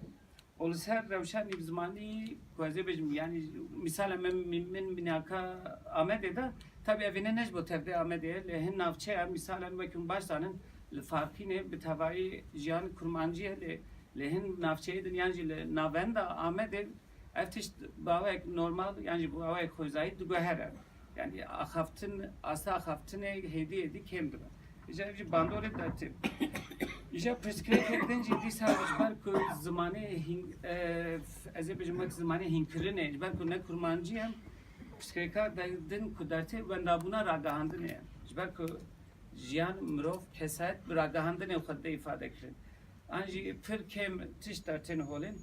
O li ser rewşa nîv zimanî ku ez ê bêjim yani misal min binaka Amedê de tabii evine ne bu tevde Amedê li hin navçeya misalen wekî baş zanin li farkînê bi tevayî jiyan kurmancîye li hin navçeyê din yan jî li navenda Amedê ev tişt bawek normal yan jî bu awek xwezayî diguhere. Yani axaftinê hêdî êdî kêm dibe. İja ev jî bandorê dertê. İja pirsgirêkek din jî dîsa ji ber ku zimanê ez ê bêjim wek zimanê hînkirinê ji ber ku ne kurmancî em pirsgirêka din ku dertê wendabûna ragihandinê ye. Ji ber ku jiyan mirov kesayet bi ragihandinê xwe de îfade kirin. An jî pir kêm tişt dertên holên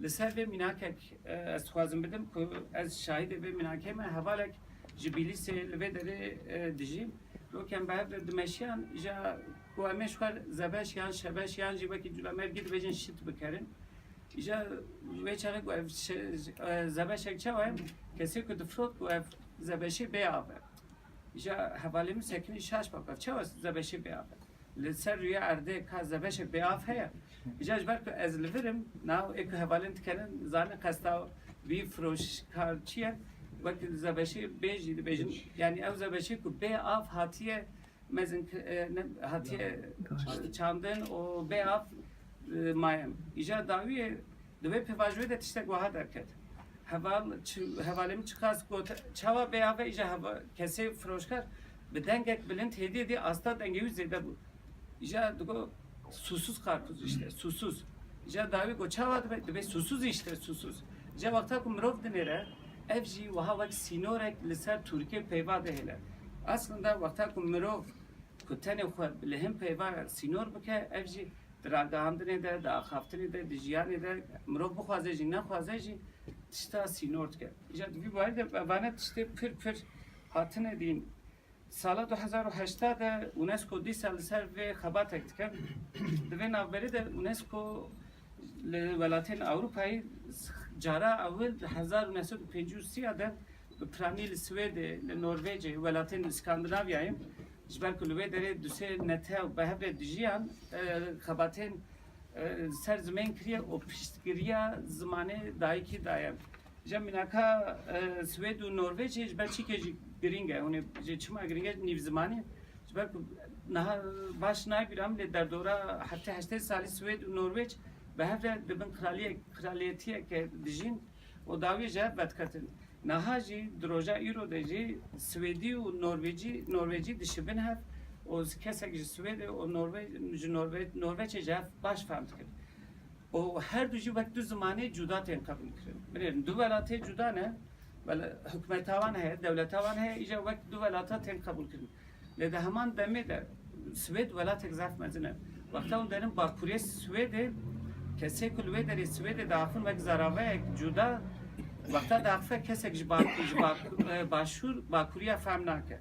li ser vê minakek ez dixwazim bidim ku ez şahîdê vê minakê me hevalek ji Bîlîsê li vê derê dijî rokem behev de dimeşiyan îja ku em ê ji xwe zebeş yan şebeş yan jî wekî culemergî dibêjin şît bikerin. İja wê çaxê ku ev zebeşek çawa ye kesê ku difrot ku ev zebeşê bê av e. İja hevalê min sekinî şaş bak ev çawa zebeşê bê av e. Li ser rûya erdê ka zebeşek bê av heye. İja ji ber ku ez li virim nav ê ku hevalên dikerin zanin qesta vî firoşkarçî ye wekî zebeşê bê jî dibêjin yani ew zebeşê ku bê av hatiye mezin hatiye çandin û bê av mayem. İja dawiyê di vê pêvajoyê de tiştek wiha derket. hevalem çıkas got çava beya ve ija hava kese froşkar bedengek bilint hediye di asta dengeyi zede bu. İja dugo susuz karpuz işte susuz. İja davi go çava de susuz işte susuz. İja vakta ku mirov dinere evji ve hava sinorek liser Türkiye peyva de hele. Aslında vakta ku mirov ku tane xwe li hin peyva sînor bike ev jî diragihandinê de di axaftinê de di jiyanê de mirov bixwaze jî nexwaze jî tişta sînor dike. Îja di vî barî de evane tiştê pir hatine dîn. Sala 2008 de UNESCO dîsa li ser vê xebatek dike. Di vê navberê de UNESCO li welatên Ewropayê cara ewil di 1953 de bi piranî li Swêdê, li Norvêcê, welatên Skandinavyayê ji ber ku li wê derê du sê netew bi hev re dijiyan xebatên ser zimên kiriye û piştgiriya zimanê dayîkî daye. Ji mînaka Swêd û Norvêcê ji ber çîkê jî giring e. Hûn ê ji çima giring e nîv zimanê ji ber ku niha baş nabîram lê derdora heftê salî Swêd û Norvêc bi hev re dibin kraliyetiyeke dijîn û dawî ji hev vediketin. Naha jî di roja îro de jî Swêdî û Norvêcî dişibin hev û kesek ji Swêdê û Norveçê ji hev baş fehm dikin. û her du jî wek du zimanê cuda tên qebûl kirin. Bilêrin du welatê cuda ne, hikûmeta wan heye, dewleta wan heye, îja wek du welata tên qebûl kirin. Lê di heman demê de Swêd welatek zaf mezin e. Wexta hûn derin Bakurê Swêdê kesek ku li wê derê Swêdê diaxin wek zaraveyek cuda Vakta daxfe kesek ji başûr Bakuriya fehm nake.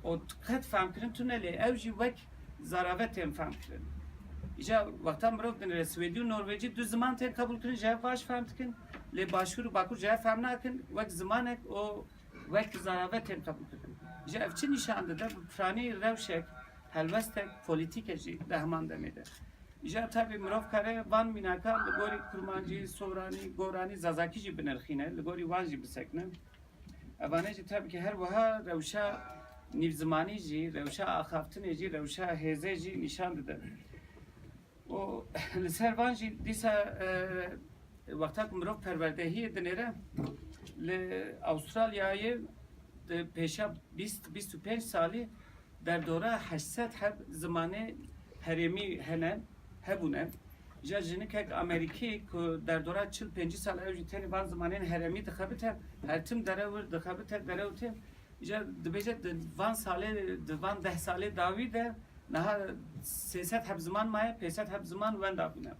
O qet fehm kirin tu nelê ew jî wek zaravet tên fehm kirin. İja vakta mirov dinire Swêdî û Norvêcî du ziman tên qebûl kirin ji hev baş fehm dikin. Lê başûr û Bakur ji hev fehm nakin wek zimanek û wek zaravet tên qebûl kirin. İja ev çi nîşan dide bi piranî rewşek helwestek polîtîke jî di heman demê de. İja tabii mirov kare van mînaka li gorî kurmancî, soranî, goranî, zazakî jî binirxîne, li gorî wan jî bisekne. Evanê jî tabii ki her wiha rewşa nîvzimanî jî, rewşa axaftinê jî, rewşa hêzê jî nîşan dide. û li ser van jî dîsa wexta ku mirov perwerdehiyê dinêre li Avustralyayê di pêşa 20-25 salî derdora 800 heb zimanê herêmî hene hebûne. Ja jinikek Amerîkî ku derdora 40-50 sal ew jî tenê van zimanên herêmî dixebite, her tim dere wir dixebite dere û tim. Ja dibêje di van salê, di van 10 salê dawî de niha 300 heb ziman maye, 500 heb ziman wenda bûne.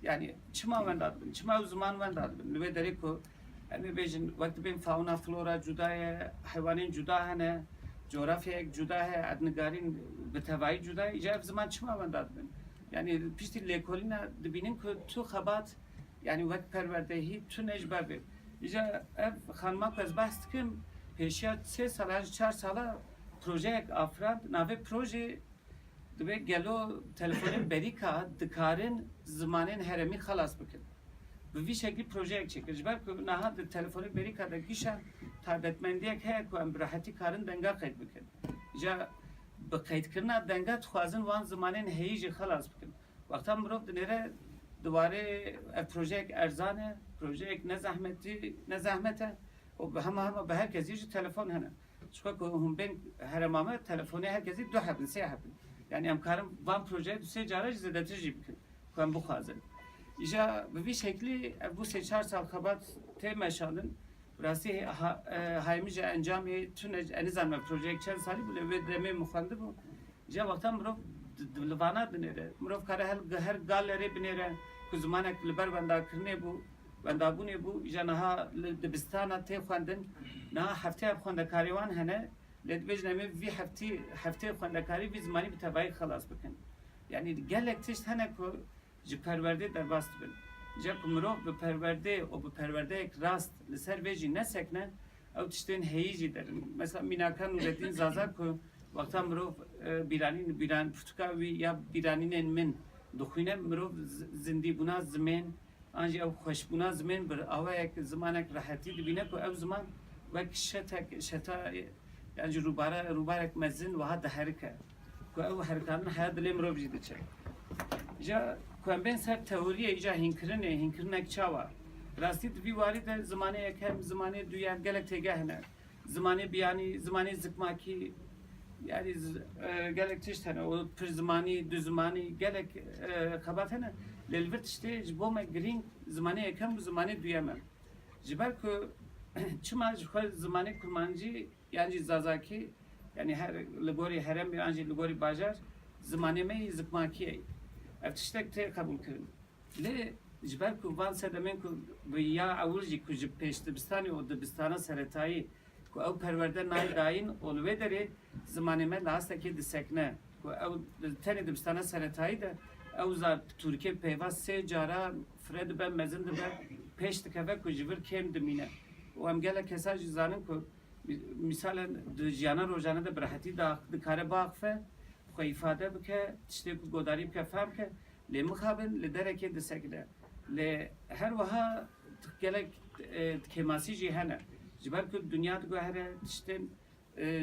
Yani çima wenda dibin, çima ew ziman wenda dibin. Li wê derê ku em ê bêjin wek dibên fauna flora cuda ye, heywanên cuda hene, coğrafyayek cuda he, ednigarîn bi tevayî cuda ye, îja ev ziman çima wenda dibin. Yani piştî lêkolîna dibînin ku tu xebat yani wek perwerdehî tu ne ji ber bê. İja ev xanima ku ez behs dikim pêşiya 3 sala ji 4 sala projeyek afirand navê projê dibe gelo telefonên berîka dikarin zimanên herêmî xelas bikin. Bi vî şeklî projeyek çekir. Ji ber ku niha di telefonê berîka de gîşa taybetmendiyek heye ku em bi rehetî karin denga qeyd bikin. İja bi qeydkirina denga dixwazin wan zimanên heyî jî xelas bikin. Wexta mirov dinêre diwarê ev projeyek erzan e, projeyek ne zehmet e û bi hema bi herkesî jî telefon hene. Çika ku hûn bên herêmame telefonê herkesî du hebin, sê hebin. Yani em karin van projeyê du sê cara jî zêdetir jî bikin ku em bixwazin. İja bi vî şeklî ev bu 3-4 sal xebat tê meşandin. Rastî hayî ji encamê tune en zanme projeyek çend salî bû lê wê demê mixwendi bû. İja wexta mirov li vana dinêre. Mirov kare her gallerê binêre ku zimanek li ber wendakirinê bû, wendabûnê bû. İja niha li dibistana tê xwendin, niha heftê ev xwendekarî wan hene. Lê dibêjin em ê vî heftê xwendekarî vî zimanî bi tevayî xelas bikin. Yani gelek tişt hene ku ji perwerdê derbas dibin. İja ku mirov bi perwerdê û bi perwerdeyek rast li ser vê jî nesekne, ew tiştên heyî jî derin. Mesela Mînaka Nûreddîn Zaza ku wexta mirov bîran pirtûka wî ya bîranînên min dixwîne mirov zindîbûna zimên an jî ew xweşbûna zimên bir awayek zimanek rehetî dibîne ku ew ziman wek şeta yani ji rûbarek mezin wiha diherike. Ku ew herikanin heya dilê mirov jî diçe. İja ku em bên ser teoriyê îja hînkirinê, hînkirinek çawa. راستی دوی واری ده زمانه یکم زمانه دویم گلک تگه نه زمانه بیانی زمانه زکماکی yani gelek tiştene o pir zamanı dü zamanı gelek kabatene lelvet işte jibome green zamanı yakam bu zamanı duyamam jiber ku çıma jikol zamanı kurmancı yani zazaki yani her ligori herem bir anji ligori bajar zamanı me zıkmaki eftiştek te kabul kırın le jiber ku van sedemen ku ya avulji ku jib peşte bistani o dibistana seretayı ku ev perverde nay dayin olve deri zamanıme lastaki disekne ku ev teni dibistana seretayı da ev za Türkiye peyvaz se cara fred ben mezin de ben peş dikeve ku jibir kem dimine o em gele kesa jizanın ku misalen jiyana rojana da brahati da dikare bakfe ku ifade bike işte ku godari bike famke le mukabil le dereke disekne le her vaha gelek kemasi jihane jiber ku dünya da göhere işte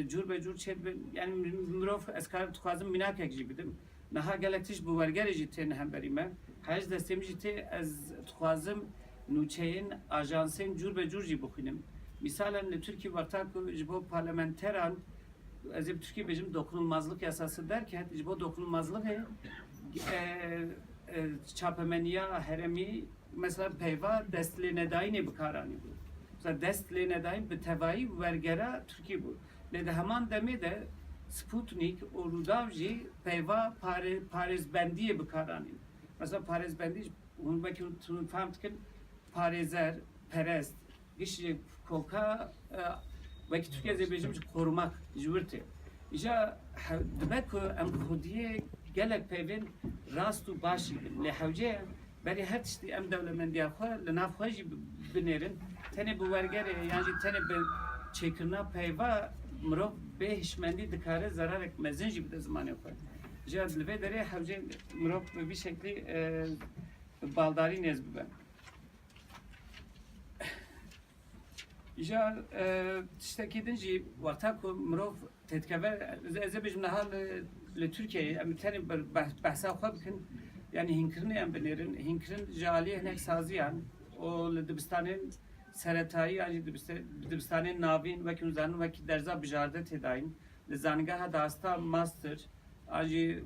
cur be cur çet yani mirof eskar tukazım minak ekjibidim naha gelektiş bu vergere jiten hem berime haj destem jite az tukazım nuçeyin ajansın cur be cur ji bukunim misalen le Türkiye vakta ku jibo parlamenteran az Türkiye bejim dokunulmazlık yasası derken jibo dokunulmazlık çapemeniya heremi mesela peyva destline daine bkarani bu. Mesela destline dain bir tevai vergera Türkiye bu. Le de hemen deme de Sputnik o Rudavji peyva Paris bendiye bkarani. Mesela Paris bendi onu belki tunu famtkin Pariser perest. Giş koka belki Türkiye zebejim korumak jürte. İşte demek ki em Xudiye gelek peyvin rastu başı le havce beri her tişti em devlemendiya xwe li nav xwe jî binerin tenê bi wergerê yan jî tenê bi çêkirina peyva mirov bê hişmendî dikare zararek mezin jî bide zimanê xwe ji li vê derê hewce mirov bi vî şeklî baldarî nêz bibe İja tiştekî din jî wexta ku mirov têdikeve ez ê bêjim niha li Türkiye'ye em tenê behsa xwe bikin yani hinkirini em binerin hinkirin jali hinek saziyan o li dibistanên seretayî yani dibistanên navîn wekî zanin wekî derza bijarde têdayîn li zanîngeha dasta master ajî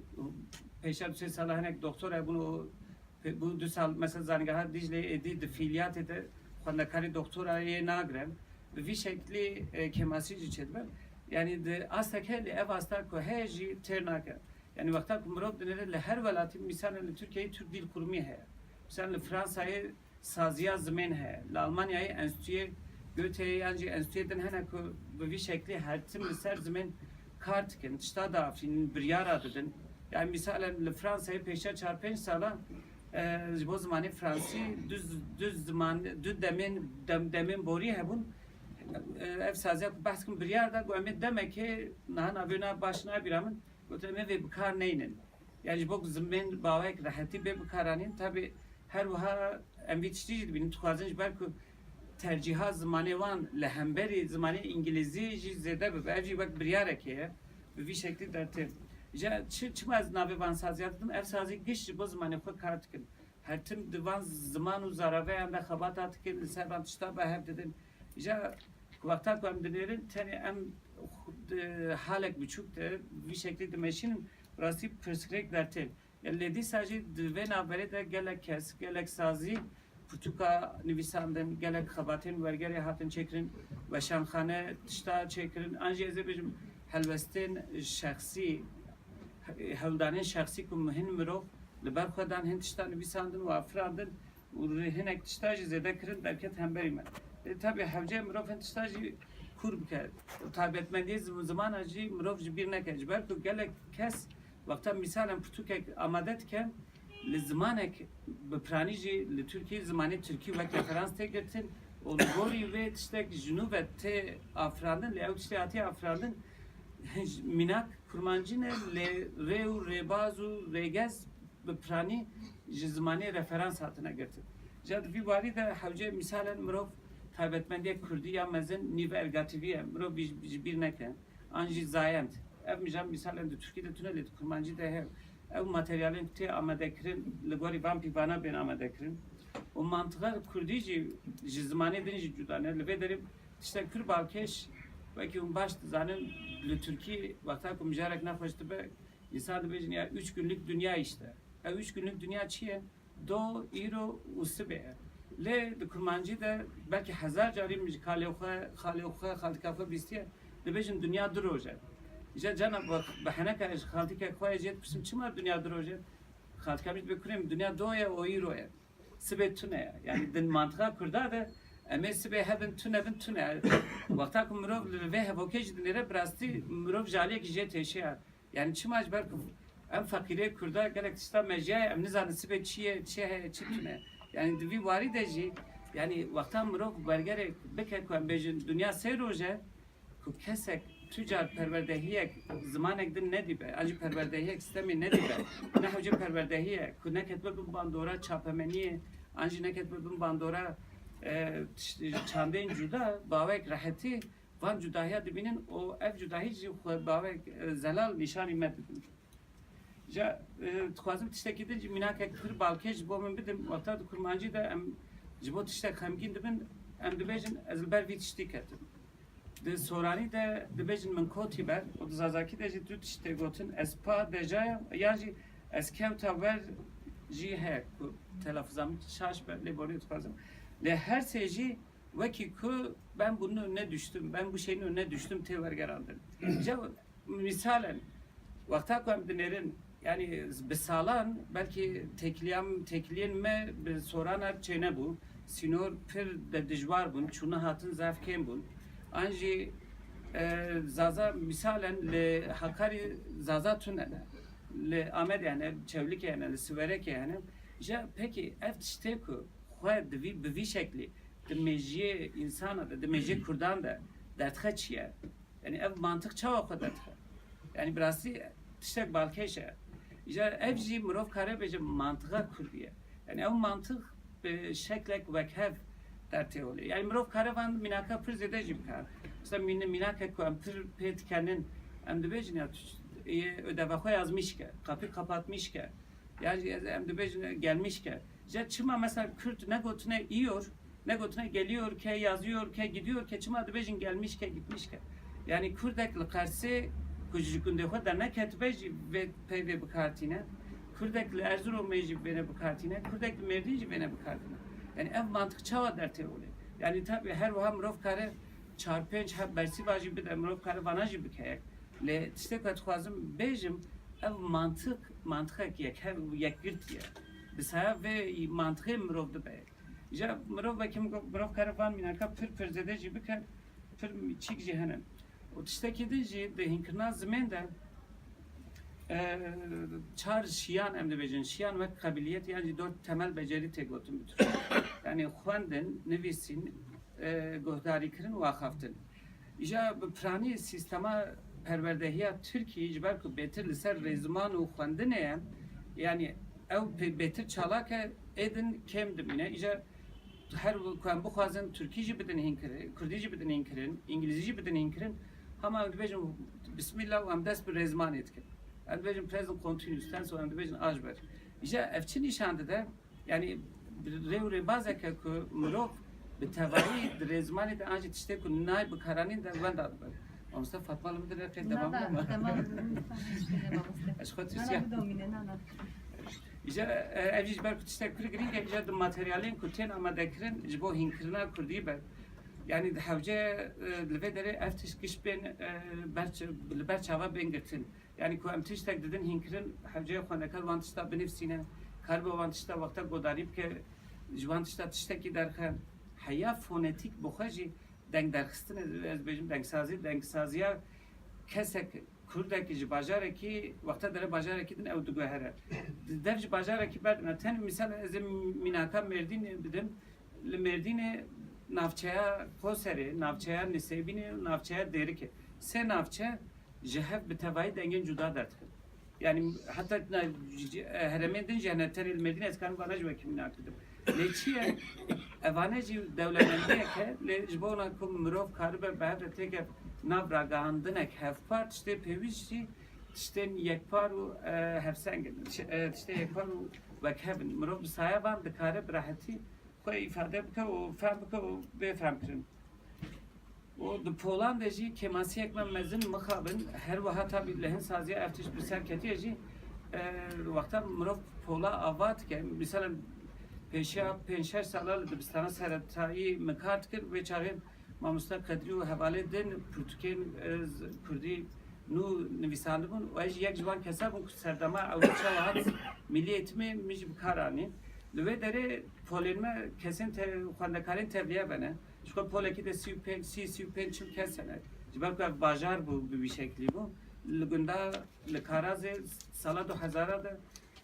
pêşa du sê sala hinek doktor hebûn bu 2 sal mesela zanîngeha Diclê êdî di fiiliyatê de xwendekarî doktorayê nagirin bi vî şeklî kemasî jî çêdibe yani de asteke li ev asta ku heye jî têr nake yani vakta ku mirov dinere li her welatî misalên li Türkiye'yê Türk Dil Kurumî heye misalên li Fransayê saziya zimên heye li Almanyayê enstitüyê Goethe'ye yan jî enstitüyê hene ku bi vî şeklî her tim li ser zimên kar dikin tişta da afînin biryara didin yani misalen li Fransayê pêşa 4-5 sala ji bo zimanê Fransî du demên borî hebûn ev saziya ku behs kin biryar da em demekê niha navêna baş nabiramın gotin em vê bikar neynin yani ji bo zimên bawek rahetî bê bikaranîn tabi her wiha em vî tiştî jî dibînin dixwazin ji ber ku tercîha zimanê wan li hemberî zimanê îngilîzî jî zêde bibe ev jî wek biryarekê ye bi vî şeklî dertê ja çima ez navê van saziya didim ev sazî giş ji bo zimanê xwe kar dikin her tim di van ziman û zaraveyan de xebata dikin li ser van tişta behev didin ja vakta ku em dinêrin tenê em halek biçûk de vî şeklî dimeşînin rastî pirsgirêk dertê yani lê dîsa jî di vê navberê de gelek kes gelek sazî pirtûka nivîsandin gelek xebatên wergerê hatin çêkirin weşanxane tişta çêkirin an jî ez ê bêjim helwestên şexsî hewldanên şexsî ku hin mirov li ber xwe dan hin tişta nivîsandin û afirandin û hinek tişta jî zêde kirin derket hemberî me tabi hevce mirov hin tişta jî kur bike taybetmendiyê zimana jî mirov ji bîr neke ji ber ku gelek kes vakta misalen pirtûkek amade dike li zimanek bi piranî jî li Tirkiyê zimanê Tirkî wek referans tê girtin û li gorî vê tiştek ji nû ve tê afirandin li ew tiştê hatiye afirandin minak kurmancî ne lê rê û rêbaz û rêgez bi piranî ji zimanê referans hatine girtin ja di vî warî de hewce misalen mirov taybetmendiye Kurdî ya mezin nîv ergatîviye mirov ji bîr neke an jî zayent ev mijam misalen di Tirkiyê de tune lê kurmancî de hev ev materyalên tê amadekirin li gorî van pîvana bên amadekirin o mantığa Kürdi ji zamanı din ji cuda ne ve derim işte Kürt balkeş belki baş zanen le Türkiye vakta kumjarak ne hoştu be insan bejin ya 3 günlük dünya işte. 3 günlük dünya çiye do euro usibe. Le de kurmancı da belki 1000 cari mi khale khaltikafa bistiye de bejin dünya duroje. İşte Cenab-ı Hak bahane ka khaltika khoya jet bizim çima dünya duroje. Khaltika bit bekrem dünya doya o euroya. Sibe tune yani din mantığa kurda da ama sibe hebben tune. Vakta kum mirov ve hevokej dinlere brasti mirov jaliye ki jet eşya. Yani çimaj belki em fakire kurda gerek işte mecaya em nizan sibe çiye tune. Yani divi vari deji yani vakta mirov bergere bekek em bejin dünya seyroje ku kesek tüccar perverdehiyek zamanek din ne dibe acı perverdehiyek sistemi ne dibe ne hoca perverdehiyek ku ne ketbe bin bandora çapemeniye anji ne ketbe bin bandora çandın cuda bavek raheti van cudahya dibinin o ev cudahi ji bavek zelal nişani medbin ja tkazım tişteki de minake kır balkej bo men bidim vakta kurmancı da em jibo tiştek hamgin dibin em dibejin ezber vit tiştiketim de sorani de dibejin min koti ber o zazaki de ji dut işte gotin espa deja yani eskevta ver ji he ku telaffuzam şaş ber lebori tkazım le her seyci veki ku ben bunun önüne düştüm ben bu şeyin önüne düştüm tever gerandım ja misalen vakta ku dinerin yani besalan belki tekliyen me soran çene bu sinor pir de dijvar bun çuna hatın zafken bun anji zaza misalen le hakari zaza tunene le amed yani çevlik yani le siverek yani ja peki ev işte ku khoya bir şekli de mejiye insana da de mejiye kurdan da dertxe çiye yani ev mantık çava kadar yani biraz işte balkeşe ja evji mirov kare beje mantığa kurdiye yani ev mantık be şeklek ve kev derti oluyor yani mirov kare van minaka pir zede jibkar mesela minaka ku am pir petkenin am de bejin ya ödeve koy yazmış ki kapı kapatmış ki yani am de bejin gelmiş ki ja çıma mesela Kürt ne gotune yiyor ne gotune geliyor ki yazıyor ki gidiyor ki çıma de bejin gelmiş ki gitmiş ki yani Kürtek karşı kucukunda hoda ne ketbeji ve peyve bukartine Kurdekli Erzurum mecib bene bukartine Kurdekli merdinci bene bukartine yani ev mantık çava derte oluyor yani tabi her vaha mirov kare çarpınç hep bersi vacib bir de mirov kare vanajib bikayek le tiştek ve tkazım bejim ev mantık yek girtiye bisaya ve mantığı mirov da beyek ja mirov bekim mirov kare van minaka pir zedeci bikar pir çik cehenem o tişteki de hinkirna zimende çar şiyan emde bejin şiyan ve kabiliyet yani 4 temel beceri tegotum bütün yani xwendin nivîsîn guhdarîkirin û axaftin îja bi planî sistema perwerdehiya Tirkiyeyê ji ber ku bêtir li ser rêziman û xwendinê ye yani ew bêtir çalake êdin kêm dimîne îja her ku em bixwazin Türkî jî bidin hînkirin Kurdî jî bidin hînkirin İngilîzî jî bidin hînkirin hema em dibêjin bismillah û em dest bi rêzimanê dikin em dibêjin present continuous tense û em dibêjin ajber îja ev çi nîşande de yani rêw rêbazeke ku mirov bi tevahî di rêzimanê de an jî tiştê ku nayê bikaranîn de wenda dibe Mustafa Fatma li min dirê devam bûma eş xwe tirsiya îja ev jî ji ber ku tiştek pir girîng e îja di materyalên ku tên amadekirin ji bo hînkirina Kurdî be yani di hewce li vê derê ev tişkiş bên li ber çava bên girtin yani ku em tiştek didin hînkirin hewceyê xwendekar wan tişta binivîsîne kar bi wan tişta wexta godarî bike ji wan tişta tiştekî derxe heya fonetik bi xwe jî deng derxistin ez bêjim dengsaziya kesek Kurdekî ji bajarekî wexta dere bajarekî din ew diguhere dev ji bajarekî berdine ten misal ez ê mînaka Mêrdînê bidim li Mêrdînê navçeya Koserê navçeya Nisêbînê navçeya Dêrikê sê navçe ji hev bi tevahî dengên cuda derdikin yani hatta heremên din jehneterê li Mêrdînê ez karim vana ji wekî mînak bidim lê çi ye evane jî dewlemendiyeke lê ji bo wana ku mirov karibe bi hev re têke nav ragahandinek hevpar tiştê pêwîst jî tiştên yekpar û hevsengin tiştê yekpar û وکهبن مرو بسایه وان دکاره براحتی خو ifade بکه و فهم بکه و بفهم کرن و د پولند جی کماسی یک من مزن مخابن هر وقت tabi lehen saziye eftиш bir serketi jی وقتا مرو پولا آوات که مثلا پیشش سالال دبستان سرطایی مکارت کرد و چاقیم ماموستا قدری و حواله دن پرتوکین کردی نو نویسنده بون و ایج یک جوان کسا بون سردما اول چاوات ملی eğitimi میج بکارانی لوی داره پولینما kesin خواندکارین تبلیغ بنه شکل پولکی de 35 çim kesene جبر که باجار bu bir şekli bu لگندا لکارازه سال 2000 ده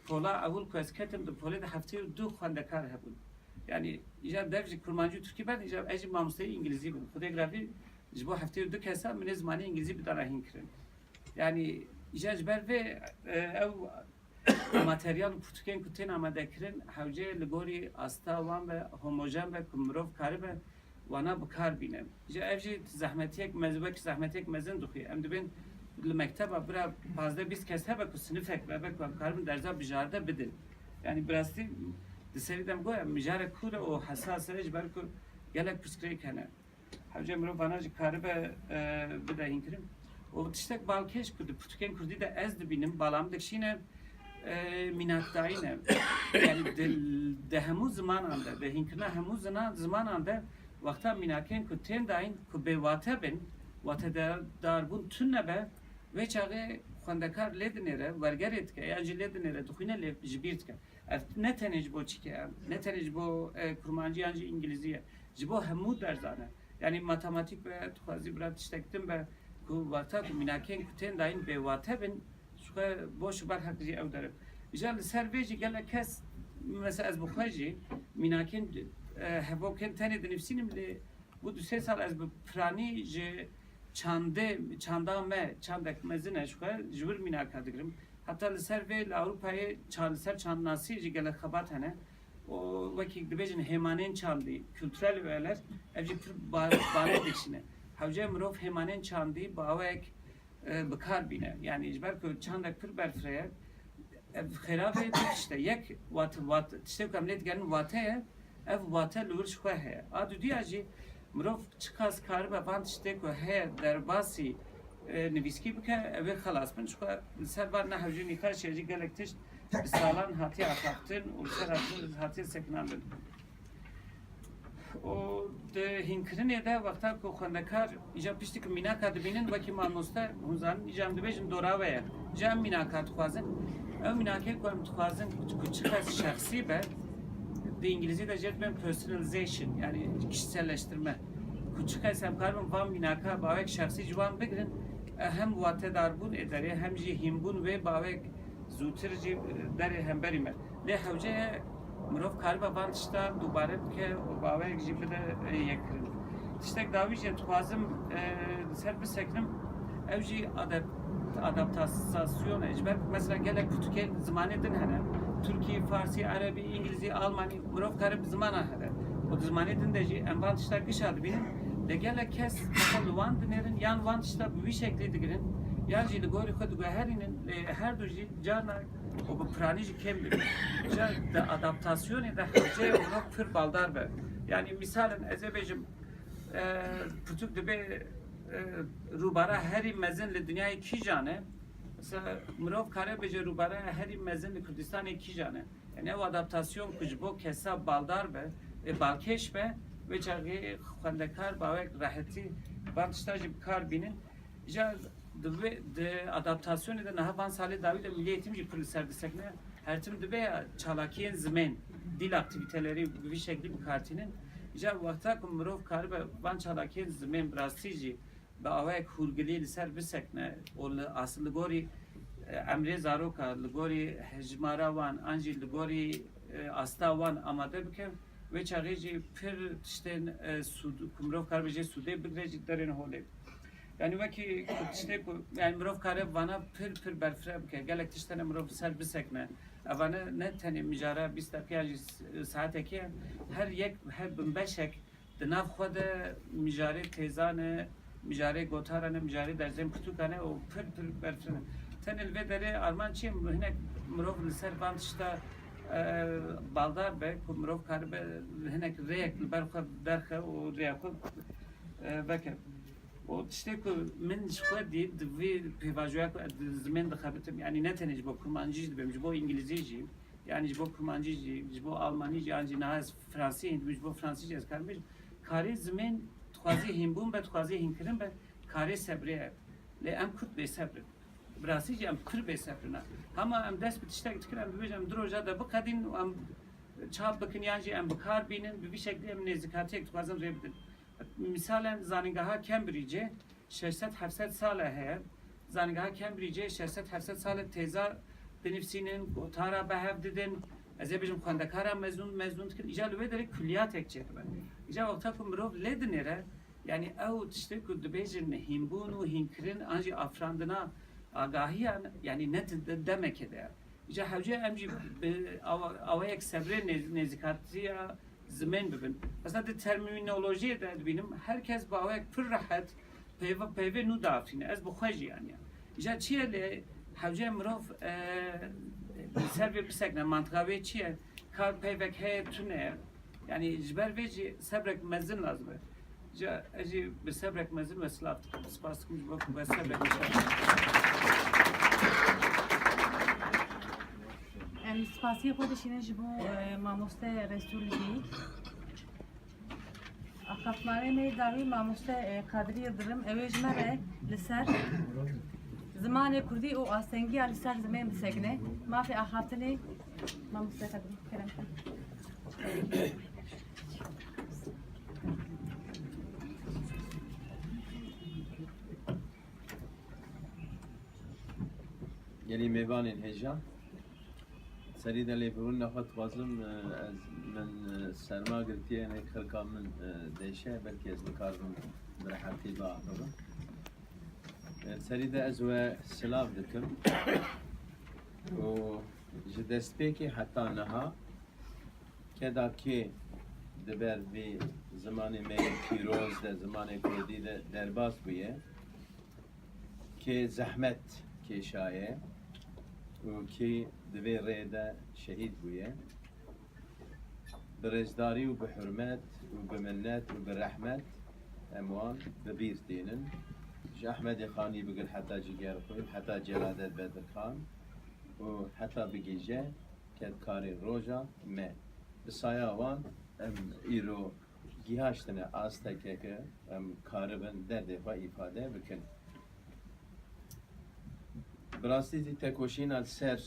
pola avul kesketim de poli de haftaya du خواندکار هبون yani icab devci kurmancı Türkiye ben icab eci mamustayı İngilizce bin fotoğrafı bu haftaya du kesa min zamanı İngilizce bir tane hinkrin yani icab ber ve ev materyal Türkiye'nin kutin amadekirin havce ligori asta wan ve homojen ve kumrov karibe wana bukar binem icab evci zahmetiyek mezbek zahmetiyek mezin duhi em dibin المكتبة برا bazda biz kesebe ku sınıf ekbebe ku karbon derza bijarda bidin yani biraz di seridem goya mijare kure o hassasiyet belki gelek püskre kana havcem ro banaj karbe bida hinkrim o tiştek balkeş kudu putken kurdi de ez de binim balam de şine minaktayne yani de hemu zaman anda de hinkna hemu zaman anda vakta minaken ku ten dain ku bewate ben vate darbun tünnebe ve çağı خواندکار لیدنیره ورگرید که یا جی لیدنیره دخونه لی جبیرد که نه تنه جبو چیکه نه تنه جبو کرمانجی انجی انگلیزیه جبو همو درزانه yani matematik ve tuhazi biraz iştektim ve ku vata ku minaken kuten dain be vata ben şu boş bar haklı ev derim. İcal serveci gele kes mesela az bu khaji minaken havoken tane de nefsinim de bu 2 sal az bu prani je çandek mezine şu kadar jübir minaka diyorum. Hatta liser ve Avrupa'ya liser çandnası jigele xabat hane. O vakit dibecin hemanen çandı kültürel öğeler evci bağlı dikşine. Havce mrof hemanen çandı bağvek bıkar bine. Yani icbar ki çandek pür berfreye xerafe işte yek vat işte kamlet gelin vataya ev vata lur şuha he. Adu diyaji مروف چکاس کار به وان شده که هی در باسی نویسکی بکه اوه خلاص من شو سر بار نه هجوم نیکار شیجی گلکتش سالان هاتی آخافتن و سر هاتی سکناندن o de hinkrin de vakta ko xandakar ija pişti ki minakat binin vaki mamusta huzan ijam de bejim doravaya jam minakat xwazin ev minaket ko xwazin küçük şahsi be de İngilizce de ben personalization yani kişiselleştirme. Küçük hesap karım van minaka bavek şahsi civan bigirin hem vatedar bun ederi hem jihim bun ve bavek zutirci deri hem berime. Le havce mrof karba van işte dubare ke bavek jibi de yekrin. İşte davice tuazım ser bir sekrim evci adaptasyon ecber mesela gelek kütükel zamanedin hene Türkiye, Farsi, Arabi, İngilizce, Almanya, mrof karib zaman ahare. O zamanedin de envan işte gışadı benim. De gele kes mesela van dinerin yan van işte bu bir şekli digirin. Yan jili gori khodu herinin her duji cana o bu pranici kemdir. Ja da adaptasyon da hece mrof pür baldar be. Yani misalen ezebejim Putuk de be rubara heri mezinle dünyayı ki jane mesela mrov kare bece rubara heri mezinle Kürdistan ki jane yani ev adaptasyon kujbo kesa baldar be balkeş be ve çağı xandakar bavek raheti bartıştajı kar binin ja de adaptasyon eden havan sale davide milli eğitimci kurulu serdisekne her tüm de be çalakiyen zemen dil aktiviteleri bir şekilde bir kartinin ja vakta ku mrov kare be van çalakiyen zemen brasici به آوای خورگلی لسر بسکنه و اصل لگوری امری زاروکا لگوری هجمارا وان انجی لگوری استا وان آماده بکن و چاقیجی پر تشتن سود کمروف کار بجی سوده بگرجی درین هوله yani vaki işte yani mrof kare bana pır berfre bke gelek tiştene mrof ser bisekme avana ne tane mijara 20 dakika saate ki her beşek de nav xode mijare tezane mijare gotarane mijare derzem kutukane o pır berfre ten elvedere arman çim hine mrof ser bant işte baldar be ku mirov kar be hinek reyek li ber xwe derxe û rêya xwe veke. O tiştê ku min ji xwe dît di vê pêvajoya ku ez di zimên dixebitim yani ne tenê ji bo kurmancî jî dibêm ji bo îngilîzî jî yani ji bo kurmancî jî ji bo almanî jî yan jî niha ez fransî ji bo fransî jî ez karim bêjim karê zimên dixwazî hînbûn be dixwazî hînkirin be karê sebrê ye lê em Kurd bêsebrin bi rastî jî em Kurd bêsebrin hema em dest bi tiştek dikin em dibêjin di roja de biqedîn û em çap bikin yan jî em bikar bînin bi vî şeklî em nêzîkatiyek dixwazin rê bidin. Misalen zanîngeha Cambridge'e 600-700 sale heye. Zanîngeha Cambridge'e 600-700 sale têza binivîsînin, gotara behev didin. Ez ê bêjim xwendekara mezûn dikin. İja li wê derê kulliyateke çêdibe. İja wexta ku mirov lê dinêre yani ew tiştê ku dibêjin hînbûn û hînkirin an jî afrandina agahiyan yani ne demeke de. İja hewce em jî awayek sebrê nêzîkatiya zimên bibin. Mesela de terminolojiye de dibînim herkes bawek pir rahat peyve nû dafîne. Ez bi xwe jî yani. İja çi ye lê hewce mirov ser vê bisekne mantıqa wê çi ye? Kar peyvek heye tune ye. Yani ji ber vê jî sebrek mezin lazım e. İja ez jî bi sebrek mezin ve silav dikim. Spas dikim ji bo ku ve sebrek Em spasiyê xwe dişînin ji bo mamoste Resul Geyik. Axafnameyê me dawî mamoste Kadrî Yıldırım ew ê ji me re li ser zimanê Kurdî û astengiya li ser zimên bisekine. Mafê axaftinê mamoste Kadrî kerem kir. Gelî mêvanên hêja serî de lêbirûn nexwe dixwazim ez min serma girtiye nek xirka min deşe belkî ez bikarim bi rehetî biaxivim. Serî de ez we silav dikim û ji destpêkê heta niha keda kê di ber vê zimanê me pîroz de zimanê Kurdî de derbas bûye kê zehmet kêşaye û kê di vê rê de şehîd bûye bi rêzdarî û bi hurmet û bi minnet û bi rehmet em wan bi bîr tînin ji Ehmedê Xanî bigir heta Cigerxwê heta Celadet Bedirxan û heta bigîje kedkarê roja me bi saya wan em îro gihaştine astekeke em karibin derdê xwe îfade bikin. Bi rastî jî tekoşîna ser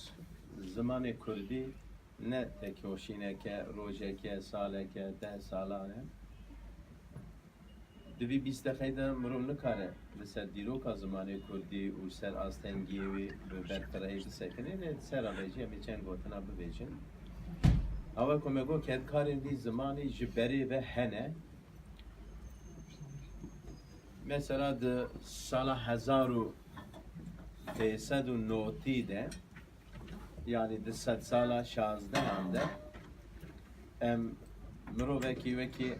zimanê Kurdî ne tekoşîneke, rojeke, saleke, 10 salan e. Di vî bîstexê de mirov nikare li ser dîroka zimanê Kurdî û ser astengiyê wê bi berfirehê bisekine lê sera vê jî em ê çend gotina bibêjin. Ava ku me got kedkarên vî zimanê ji berê ve hene. Mesela di sala 1590 de yani di 100 sala 16 de em mirovekî wekî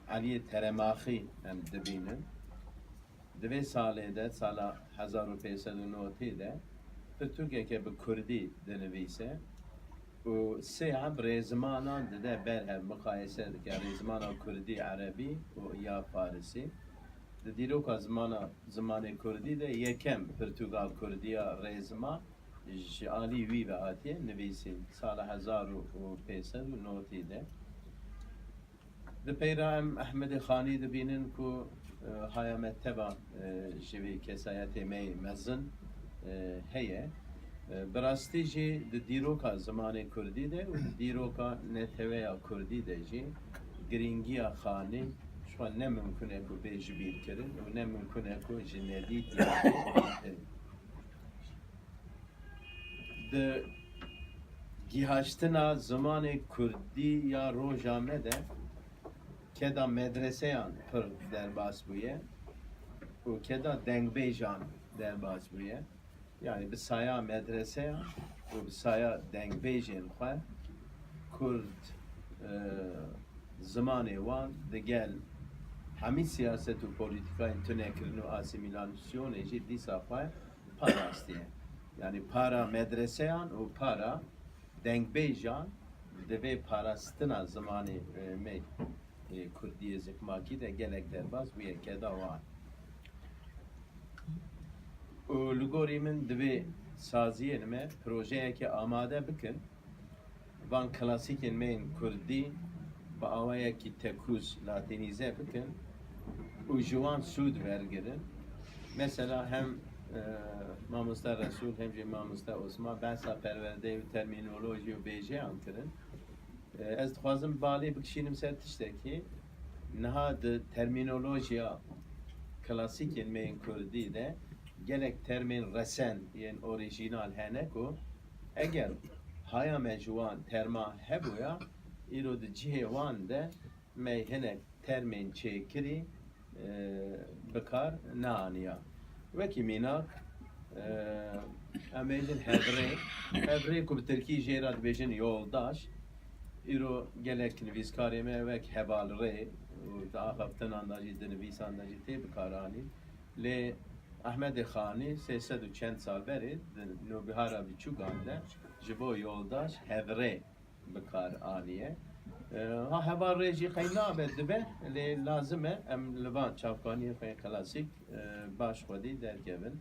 Aliye Teremaxî em dibînin. Di vê salê de sala 1590 de pirtûkeke bi Kurdî dinivîse û sê em rêzimanan dide berhev muqayese dike rêzimana Kurdî Erebî û ya Farsî. Di dîroka zimanê Kurdî de yekem Pirtûka Kurdiya rêzima ji alî wî ve hatiye nivîsîn sala 1590 de. Di peyra em Ehmedê Xanî dibînin ku haya mekteba ji vê kesayetê me mezin heye. Bi rastî jî di dîroka zimanê Kurdî de û di dîroka neteweya Kurdî de jî girîngiya xanî ji xwe ne mimkûn e ku bê ji bîr kirin û ne mimkûn e ku ji nedît di gihaştina zimanê Kurdî ya roja me de keda medreseyan pir derbas bûye û keda dengbêjan derbas bûye. Yani bi saya medreseyan û bi saya dengbêjên xwe Kurd zimanê wan digel hemî siyaset û polîtîkayên tunekirin û asimilasyonê jî dîsa xwe parastî ye. Yani para medreseyan û para dengbêjan divê parastina zimanê me Kurdiyê zikmakî de gelek derbas wî yekeda wan. û li gorî min divê saziyên me projeyekê amade bikin van klasîkên me yên Kurdî bi awayekî tekûz latînîze bikin û ji wan sûd wergirin. Mesela hem Mamosta Resul hem jî Mamosta Osman behsa perwerdeyê û termînolojî û bêjeyan kirin. Ez dixwazim balê bikişînim ser tiştekî niha di termînolojiya klasîkên me yên Kurdî de gelek termên resen yên orijînal hene ku eger haya me ji wan terma hebûya îro di cihê wan de me hinek termên çêkirî bikar neaniya. Wekî mînak em bêjin hevrê, hevrê ku bi Tirkî jê re dibêjin yoldaş, îro gelek nivîskarê me wek hevalrê û di axaftinan da jî di nivîsan da jî tê bikaranîn. Lê Ahmedê Xanî 300 û çend sal berê di nûbihara biçûkan de ji bo yoldaş hevrê bikar aniye. Ha hevalrê jî xey nabe dibe lê lazim e em li van çavkaniyê xwe klasîk baş xwedî derkevin.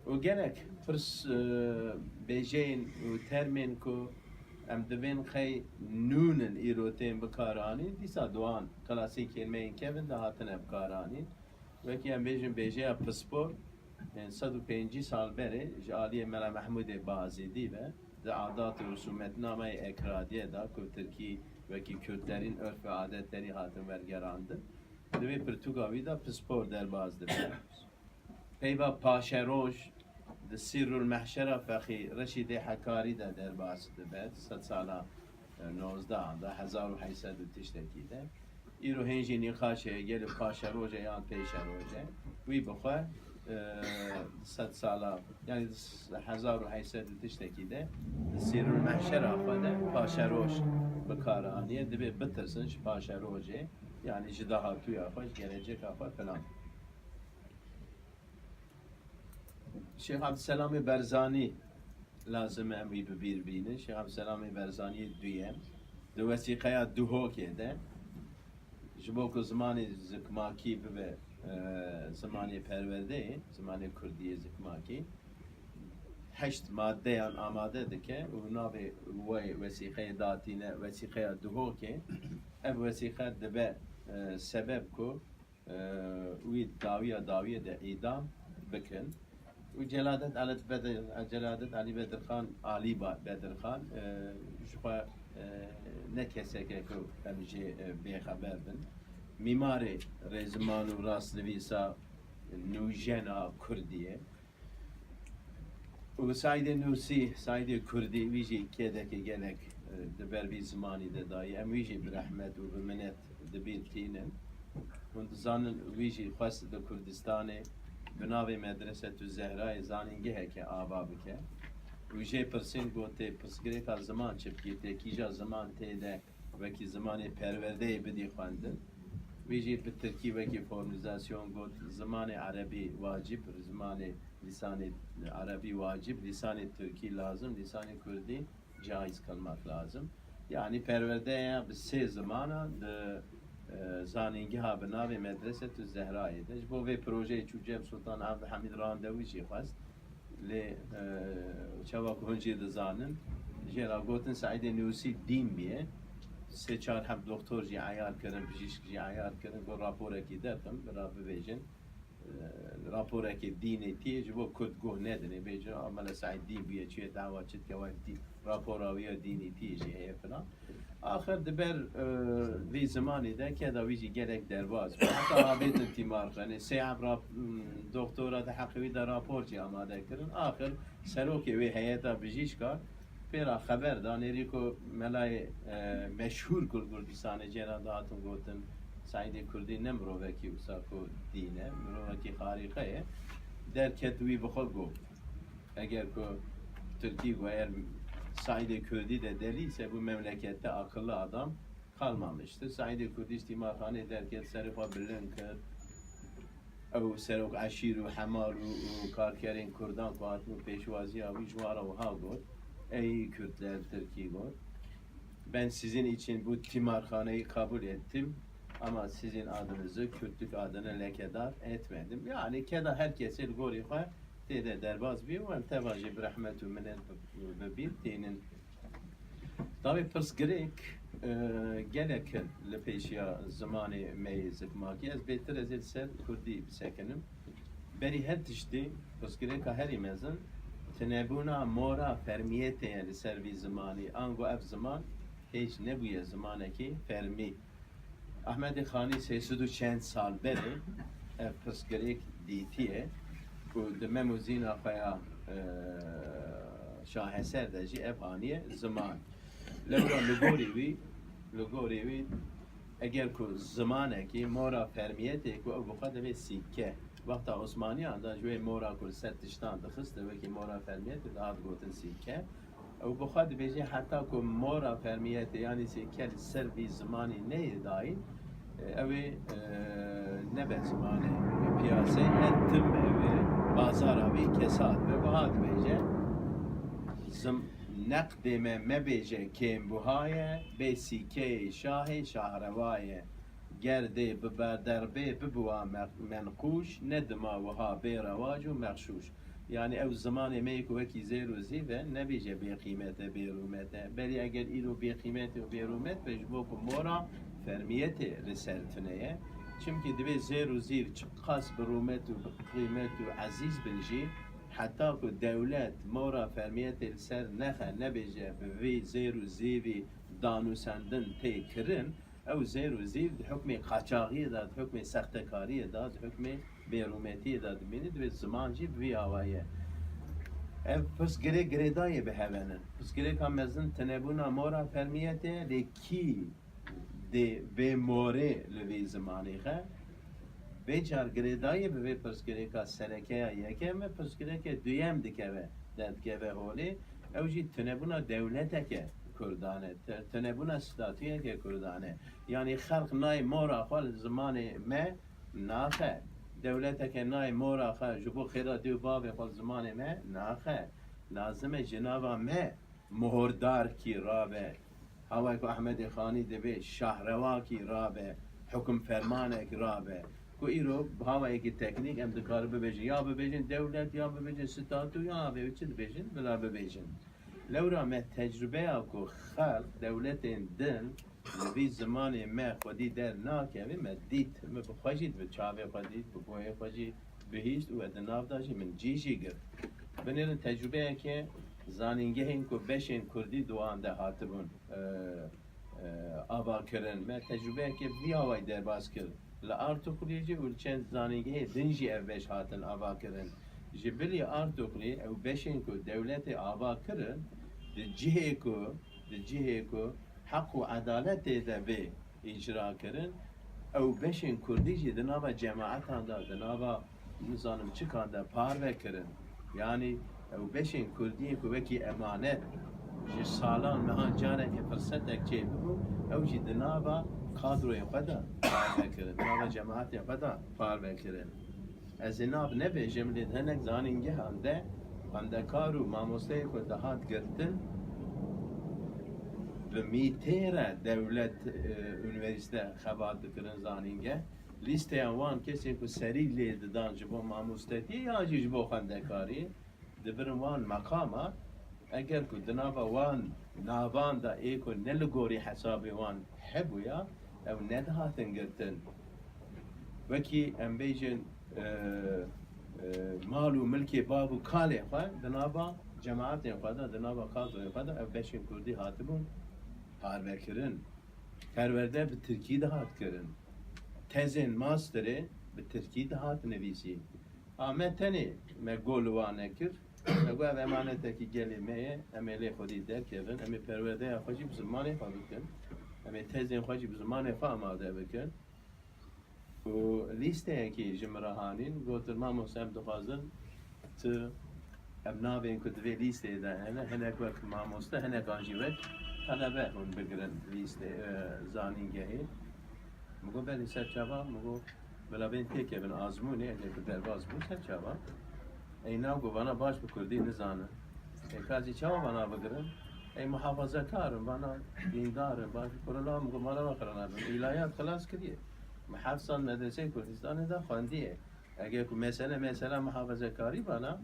û gelek pirs bêjeyên û termên ku em divên xey nûnin îro tên bikaranîn dîsa duan klasîkên me yên kevin de hatine bikaranîn. Wekî em bêjin bêjeya pispor 150 sal berê ji aliyê Mela Mehmûdê Bazêdî ve di adat û rusûmetnameyê Ekradiyê da ku Tirkî wekî Kürtlerîn örf ve adetlerî hatin wergerandin. Divê pirtûka wî da pispor derbas dibe. Peyva paşeroj di Sîrul Mehşera Fexî Reşîdê Hekarî de derbas dibe. 100 sala 19 da 1800 û tiştekî de. îro hêjî nîqaşê gelip paşeroje yan pêşeroje wî bixwe 100 sala yani 1800 û tiştekî de Sîrul Mehşera xwe de paşeroj bikar aniye divê bitirsin ji paşerojê yani ji dahatûya xwe ji geleceka xwe filan. Şeyh Abdüselamê Berzanî lazim em wî bi bîr bînin. Şeyh Abdüselamê Berzanî duyem di wesîqeya Duhokê de ji bo ku zimanê zikmakî bibe zimanê perwerdeyê, zimanê Kurdiyê zikmakî 8 maddeyan amade dike û navê wê wesîqeyê datîne wesîqeya Duhokê. Ev wesîqe dibe sebeb ku wî dawiyê de îdam bikin. û Celadet Ali Bedirxan Ali Bedirxan ji xwe ne keseke ku em jê bêxeber bin. Mîmarê rêziman û rastnivîsa nûjena Kurdiyê. û Saîdê Nûsî, Saîdê Kurdî wî jî kêdekê gelek di ber vî zimanî de daye. Em wî jî bi rehmet û bi minnet dibîr tînin. Hûn dizanin wî jî xwest di Kurdistanê bi navê Medresetû Zehrayê zanîngeheke ava bike. Wî jê pirsên gotê pirsgirêka ziman çi bikî têkîja ziman tê de wekî zimanê perwerdeyê bidî xwendin. Wî jî bi Tirkî wekî formîlzasyon got zimanê Erebî wacib, zimanê lisanê Erebî wacib, lisanê Tirkî lazim, lisanê Kurdî caiz kılmak lazım. Yani perverdeya bi sê zimana di zanîngeha bi navê Medresetû Zehrayê de ji bo vê projeyê çû Cem Sultan Abdülhamîd randevî jî xwest. Lê çawa ku hûn jî dizanin jê ra gotin Saîdê Nûsî dîn biye. 3-4 hem doktor jî eyar kirin, bijîşk jî eyar kirin, got raporekî derxin, bira bibêjin raporekê dînê tîye ji bo Kurd guh nedin, bêjin amele Saîd dîn biye çiye dawa çit kewa dîn rapora wî ya dînî tîye jî heye filan. Axir diber vî zimanê de keda wî jî gelek derbas. Heta abêtin tîmar xene sê em doktora de heqî wî de rapor jî amade kirin. Axir serokê wê heyeta bijîşka pêra xeber da nêrî ku melayê meşhûr Kurdistanê cêra da hatin gotin Saîdê Kurdî ne mirovekî wisa ku dîne, mirovekî xarîqe ye. Derket wî bi xwe got. Eger ku Tirkî eğer Saîdê Kurdî de deliyse bu memlekette akıllı adam kalmamıştır. Saîdê Kurdî îstîmarxanê derket serê xwe bilind kir. Ew serok eşîr û hemar û karkerên Kurdan ku hatibû pêşwaziya wî ji wara wiha got. ey Kürtler Türkiye gol. Ben sizin için bu timarhaneyi kabul ettim. Ama sizin adınızı, Kürtlük adını lekedar etmedim. Yani keda herkese gorifa dede derbaz bir ve tevacib rahmetu minel bir dinin. Tabi pırs gerek gelek lepeşya zamanı meyzik maki ez beter ez ser Kürdi sekenim. Beri her tişti pırs gerek her imezin tenebuna mora fermiyete yani servi zamanı ango ev zaman hiç ne bu ya zamanı ki fermi. Ahmet Khani sesidu çend sal beri ev pırs gerek ditiye bu demem uzina faya şaheser de ji ev haniye zaman. لورا لگوری وی اگر کو زمانه کی مورا فرمیته کو او بخاطر به سیکه وقت عثمانی اندا جوی مورا کل ستشتان دخسته و کی مورا فرمیته داد گوتن سیکه او بخاطر به حتی کو مورا فرمیته یعنی سیکه سر بی زمانی نه دای او نبه زمانه پیاسه اتم بازار وی کسات و بعد بهجه نقد مبیجه کم بوهای به سیکه شاه شهروایه گرده ببردربه ببوا منقوش ندما وها به رواج و مغشوش یعنی او زمان میکو وکی زیر و زیوه نبیجه بی قیمته بی رومته بلی اگر ایرو بی قیمته و بی رومت بجبو که مورا فرمیته رسالتنه چمکی دوی زیر و زیر چقاس برومت و قیمت و عزیز بنجی حتی که دولت مورا فرمیت سر نخه نبیجه به زیر و زیوی دانوسندن تکرن او زیر و زیو حکم قاچاقی داد حکم سختکاری داد حکم بیرومتی داد بینید به زمان جی بی آوایه پس گره دایه به هونن پس گره که مزن تنبونا مورا فرمیت لیکی ده به موره لوی زمانی خه به چار گریدایی به پرسکری که سرکه یکم و پرسکری که دویم دکوه دادکوه هولی اوجی تنبونا دولته که کردانه تنبونا ستاتویه که کردانه یعنی خلق نای مورا خال زمان ما ناخه دولته که نای مورا خال جبو خیرا دیو باب خال زمان ما ناخه لازمه جنابا ما مهردار کی رابه هوای که احمد خانی دبی شهروا کی رابه حکم فرمانه کی رابه کو ایرو بهاوی کی تکنیک ام دکار ببیجن یا ببیجن دولت یا ببیجن ستاتو یا ببیجن ببیجن بلا ببیجن لورا ما تجربه اكو خلق دولت دن لبی زمان ما خودی در ناکه ما دیت ما بخواجید به چاوی خودید بگوی خودی بهیست و ادناف داشتی من جیشی گر بنیرن تجربه که زانینگه این کو بشین کردی دوان ده هاتبون آبا کرن ما تجربه که بی هوای در باز کرد لارتوکلیجی و چند زانینگه دنجی او بش هاتن آبا کرن جبلی آرتوکلی او بشین کو دولت آبا کرن جهه کو حق و عدالت ده به اجرا کرن او بشین کردیجی دنابا جماعت هنده دنابا نظانم چکانده پارو کرن یعنی او بشین کردی کو وکی امانت جی سالان مهان جانه که فرصتک چه بگو او جی دنابا کادروی خدا پارو کرن دنابا جماعت خدا پارو کرن از ایناب نبیجم لید هنک زانینگه هنده بندکارو ماموسته کو دهات گرتن و میتره دولت üniversite خبات دکرن زانینگه لیسته وان کسی کو سری لید دان جبو ماموستتی یا جبو خندکاری دبرن وان مقاما اگر کو دنابا وان ناوان دا ایکو نلگوری حسابی وان حبویا او ندهاتن گرتن وکی ام بیجن مالو ملکی بابو کالی خواه دنابا جماعت خدا دنابا کادو خدا او بشین کردی هاتبون پارو کرن پرورده به ترکی ده هات کرن تزین ماستره به ترکی ده هات نویسی آمد تنی ما گولوانه کر نگو او امانته که گلی میه امیلی خودی در کردن امی پرورده خوشی بزمانه خواه بکن امی تزین خوشی بزمانه خواه آماده بکن و لیسته که جمرهانین گوتر ما مسلم دخوازن تو ام نابین کدوی لیسته ده هنک وقت ما مسته هنک آنجی وقت طلبه اون بگرن لیسته زانینگهی مگو بلی سر چابا مگو بلا بین تیکه بین آزمونه اگر که در باز بود سر چابا اینا گو وانا باش بکردی نزانه کازی چاو بنا بگرن ای محافظه کارم بنا دیندارم باش کرونا مگو مالا بخرن ایلایات خلاص کردیه محافظان مدرسه کردستان دا خواندیه اگه که مثلا محافظه کاری بنا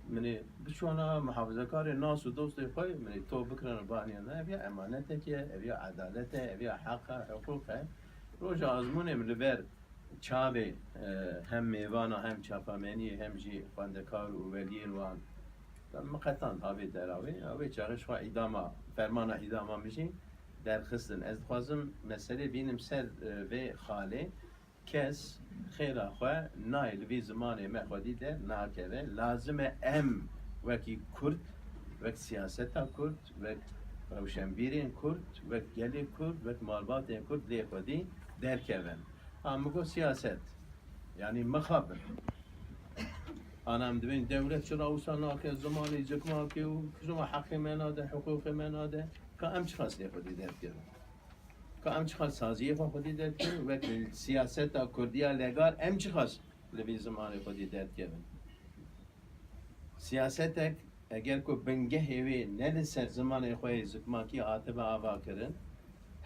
منی بچوانا محافظه کاری ناس و دوست خوی منی تو بکرن بانیه نه بیا امانته که بیا عدالته بیا حق حقوقه روز آزمون لبر چاوه هم میوانا هم چاپامنی هم جی خواندکار و ولین وان مقطعاً هاوی دراوی هاوی چارش خوا ایداما فرمان ایداما میشین در خستن از خوازم مسئله بینم سر و خاله کس خیره خوا نایل وی زمان ما خودی ده ناکره لازم ام وکی کرد وک سیاستا کرد وک روشنبیرین کرد وک گلی کرد وک مالبات کرد لی خودی در کردن مگو سیاست یعنی مخابر أنا مدبين دولة شرا وصلنا كزمان يجكما كيو زما حق مناده حقوق مناده كأمش خاص لي خدي دار كده كأمش خاص سازية خدي دار كده وقت السياسة الكردية لقال أمش خاص لبي زمان خدي دار كده سياستك اگر کو بنگه هوی نه سر زمان خوی زکما کی عاطبه آوا کرن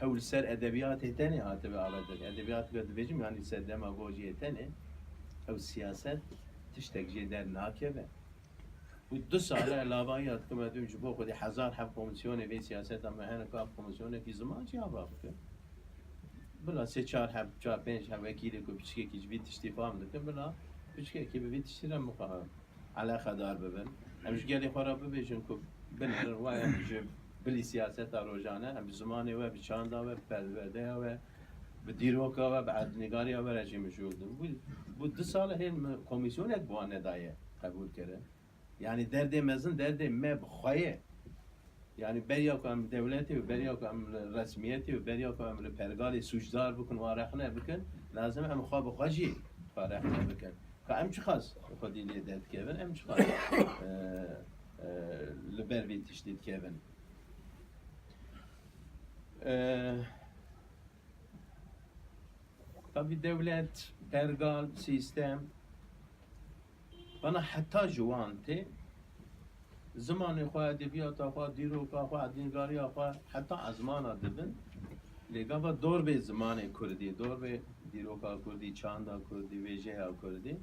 هول سر ادبیات تنه عاطبه آوا کرن ادبیات قد بجم يعني سر دماغوجی تنه او سیاست تشتك جدا ناكبة ودو سالة علاوه كما دوم جبو خودي 1000 حب كوميسيون في سياسات اما هنا كاب كوميسيون في زمان چی آباد بلا 3-4 حب 4-5 حب وكيل کو بيشكي كي جبيت استفهام دكن بلا بيشكي كي بيت اشترام مقام على خدار ببن همش قال خراب بيجن کو بنر واي جب بلی سیاست روزانه هم زمانی و بچاندا و پرورده و بدیروکا و بعد نگاری و رژیم شدن بود 2 سال هی کمیسیون یک بوانه دایه قبول کرده یعنی درد مزن درد مب خواهی یعنی بریا کام دولتی و بریا کام رسمیتی و بریا کام پرگالی سوجدار بکن و رخنه بکن لازم هم خواب خواجی رخنه بکن که هم چی خواست خودی لیدت کردن هم چی خواست لبر بی تشدید کردن طبعا دولت پرگال سیستم بنا حتی جوانته زمان خواه ادبیات خواه دیروکا خواه دینگاری خواه حتی ازمان دبن لگا با دور به زمان کردی دور به دیروکا کردی چاندا کردی ویژه کردی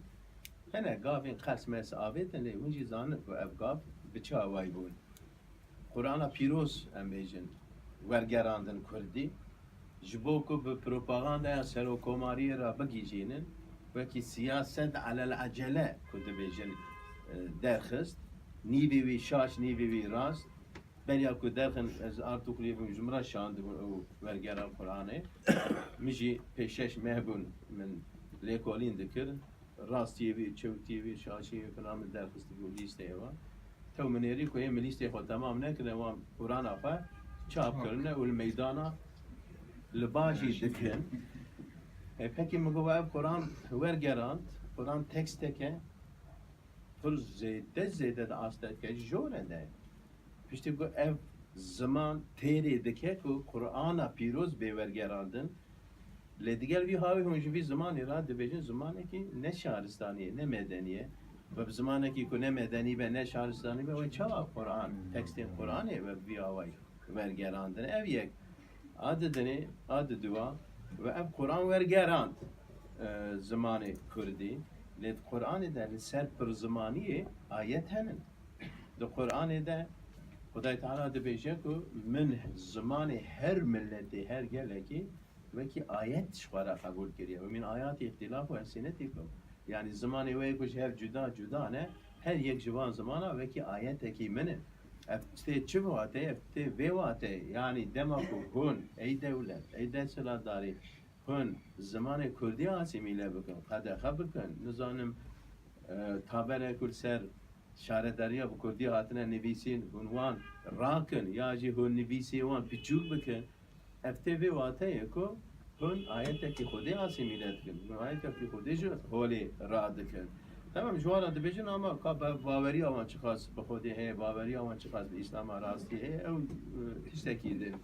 هنه گاوین خرس مرس آویدن لی اونجی زانه که اب گاو بچه آوائی بون قرآن پیروز ام بیجن ورگراندن کردی جبو کو به پروپاگاندا سروکوماری را بگیجینن و کی سیاست علی العجله کد بیجن درخست نیوی وی شاش نیوی وی راست بریا کو درخن از ارتوکلی و جمره شاند و ورگرا قرآنه میجی پیشش مهبون من لیکولین دکر راستی وی چوتی وی شاشی فلان درخست بو لیست ایوا تو منیری کو هم لیست خود تمام نکنه و قرآن آفا چاپ کرنه و المیدانا لباجی دکن پکی مگوه قرآن ورگراند قرآن تکست که پر زیده آستاد که جوره ده پشتی گو اف زمان تیری دکه که قرآن پیروز به ورگراندن لدیگر وی هاوی هنجوی زمانی را دبیجن زمانی که نه شهرستانیه نه مدنیه و زمانی که نه مدنی و نه شهرستانی و چا قرآن تکست قرآنه و وی هاوی ورگراندن اف یک عاددنی عادد دوا و اب قرآن ورگراند زمان کردی لید قرآن ده سر پر زمانیه آیت هنن ده قرآن ده خدای تعالی ده بیشه که من زمان هر ملتی هر گلکی وکی آیت شوارا قبول کریه و من آیات اختلاف و السنتی که یعنی زمانی وی کش هر جدا نه هر یک جوان زمانا وکی آیت کی منه افته چه واته افته وی واته یعنی دماغو هون ای دولت ای دستلات داری هون زمان کردی آسیمیله بکن قدر بکن نزانم تابر کل سر شهرداریا با کردی هاتنه نویسین عنوان راکن یا جی هون نویسی وان پیچوک بکن افته وی واته یکو هون آیت کی خودی آسیمیله کن آیت کی خودی جو هولی راد کن تمام جوالا دبیجن اما که باوری آوان چه خاص به خودی هی باوری آوان چه خاص به اسلام راستی هی او تشتکیده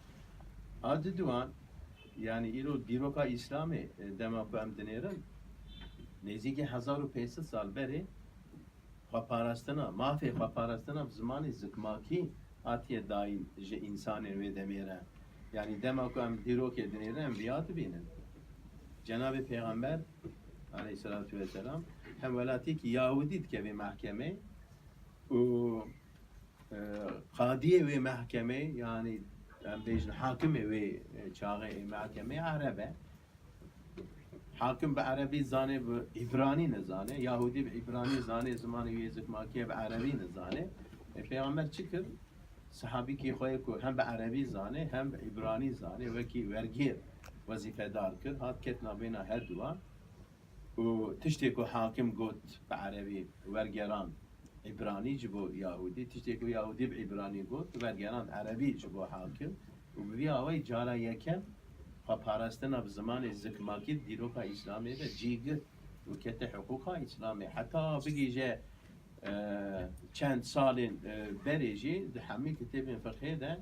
عادت دوان yani ilo diroka İslami demek bu emdinerin neziki 1500 sal beri خواپارستنا مافی خواپارستنا زمانی زکماکی آتیه دای ج انسان و دمیره یعنی دما کو ام دیرو که دنیره ام بیات بینن جناب پیغمبر علیه الصلاة و السلام هم ولاتی که یهودیت که به محکمه و قاضی و محکمه یعنی بیشتر حاکم و چاقه محکمه عربه حاکم به عربی زانه به عبرانی نزانه یهودی به عبرانی زانه زمانی ویزک ماکیه به عربی نزانه پیغمبر چی کرد؟ صحابی که خواهی که هم به عربی زانه هم به عبرانی زانه وکی ورگیر وظیفه دار کرد هات کت نابینا هر دوان و تشتی که حاکم گوت به عربی ورگران عبرانی جبو یهودی تشتی که یهودی به عبرانی گوت ورگران عربی جبو حاکم و بی آوای جارا یکم خواپارستنا به زمان زکماکی دیروکا اسلامی ده جیگر و کت حقوقا اسلامی حتی بگی جه چند سال بریجی ده همی کتاب فقهی ده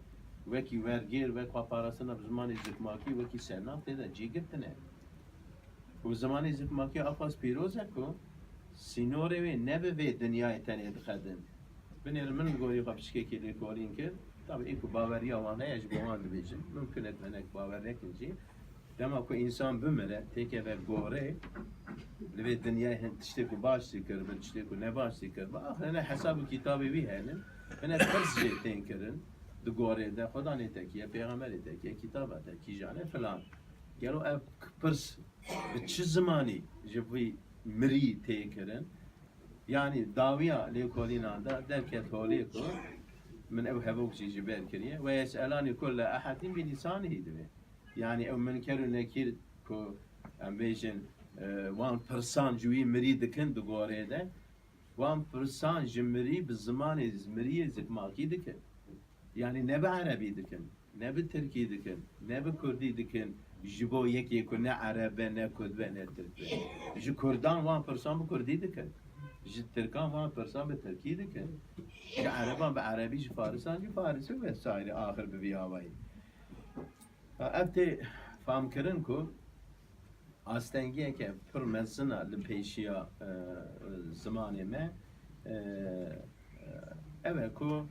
وکی ورگیر و خواپارستنا به زمان زکماکی وکی سرناف ده جیگر تنه و زمان زکماکی آخواست پیروزه که سینوره و نبه و دنیای تنه دخدن بنیر من گویی قبشکی که لیکولین کرد طبعا ایکو باوری آوانه یج گوان بیجن ممکنه منک باور نکنجی دما کو انسان بمره تیکه و گوره لبی دنیای هن تشتی کو باش دیکر بل تشتی کو نباش دیکر با آخرین حساب کتابی وی هنن من فرض جیتین کرن دو گوره ده خدا نیتکیه پیغمبر نیتکیه کتاب تکی جانه فلان گلو اب پرس به چه زمانی جبوی مری تیکرن yani davia leukolinanda derket holiku من أو هبوك شيء جبال كريه ويسألاني كل أحد بلسانه دبي يعني أو من كانوا نكير كو أمبيشن 1% جوي مريد كن دقوري ده 1% جمري بالزمان زمري زكماكي دكن يعني نبى عربي دكن نبى تركي دكن نبى كردي دكن جبو يك يكون عربي نه كردي نه تركي جو كردان 1% بكردي دكن جو تركان 1% بتركي دكن جو عربان بعربي جو فارسان جو فارسي وسائر آخر ببياوي فأبتي فهم كرن كو آستنگیه که پر مزنه لپیشیا زمانی ما اوه کو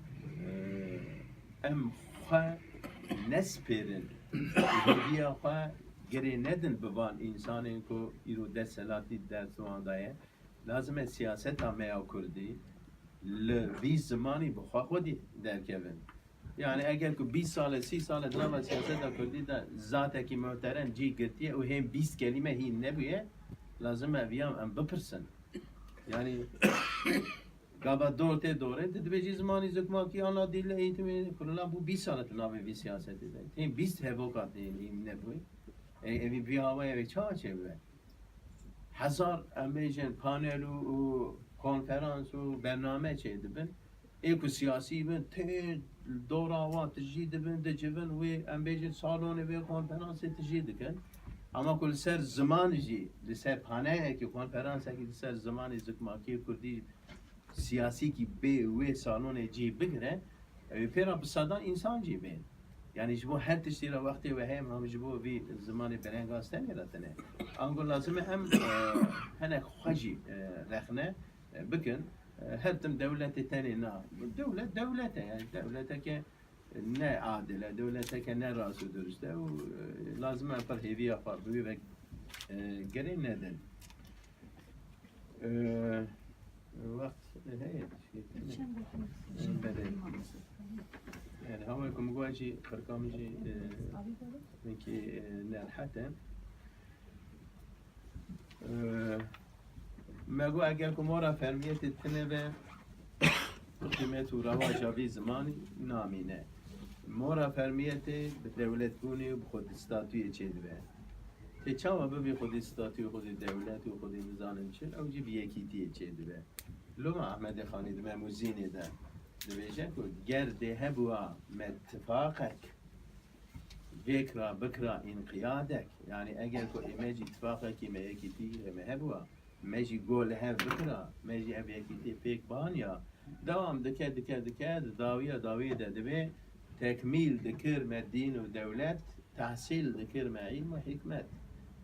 ام خواه نسپیرن ایرویا خواه گری ندن بوان انسانی کو ایرو دستلاتی دستوان دایه لازمه سیاست همه او کردی لوی زمانی بخواه خودی درکبن yani eğer ki 20 sale 30 sale drama siyasete kurdi da zaten ki muhterem ci girtiye o hem 20 kelime hi ne biye lazım eviyam em bipirsin yani gaba doğru doğru dedi be zamanı zıkma ki ana dille eğitimi kurulan bu 20 sale drama bir siyasete de hem 20 hevokat değil ne bu evi bir havaya ve çağçeve hazar emejen panelu konferans و برنامه چه دبن ایکو سیاسی بن ته دوراوات تجید بن دجبن و ام بیجن سالون و کنفرانس تجید کن اما کل سر زمان جی لسر پانه کی کنفرانس کی لسر زمان زکماکی کردی سیاسی کی به و سالون جی بگره پیرا بسادان انسان جی بین yani bu her tiştira vakti ve hem bu bir zamanı berengasten yaratene. Angol lazım hem hene xaji rexne bugün her tim devleti tenina devlete yani devlete ki ne adile devlete ki ne rasıdır işte o lazım yapar hevi yapar bu ve geri neden vakt يعني هو يكون مقواجي برقامجي منكي نال حتى ما قو أجاكم ورا فرمية التنبة قيمة ورواجة في زماني نامينة مورا فرمية بدولة بوني وبخد استاتوية جدوة تشاوا ببي خد استاتوية وخد الدولة وخد نظام شل أو جيب يكيتية جدوة لو ما أحمد خاني دم موزيني ده دبیجه که گرده هبوا متفاقک ذکر بکرا انقیادک یعنی اگر که ایمجی اتفاقکی میکی تیه مهبوا میجی گول هب بکرا میجی هب یکی تی پیک بانیا دوام دکه داویه ده دبی تکمیل دکر مدین و دولت تحصیل دکر علم و حکمت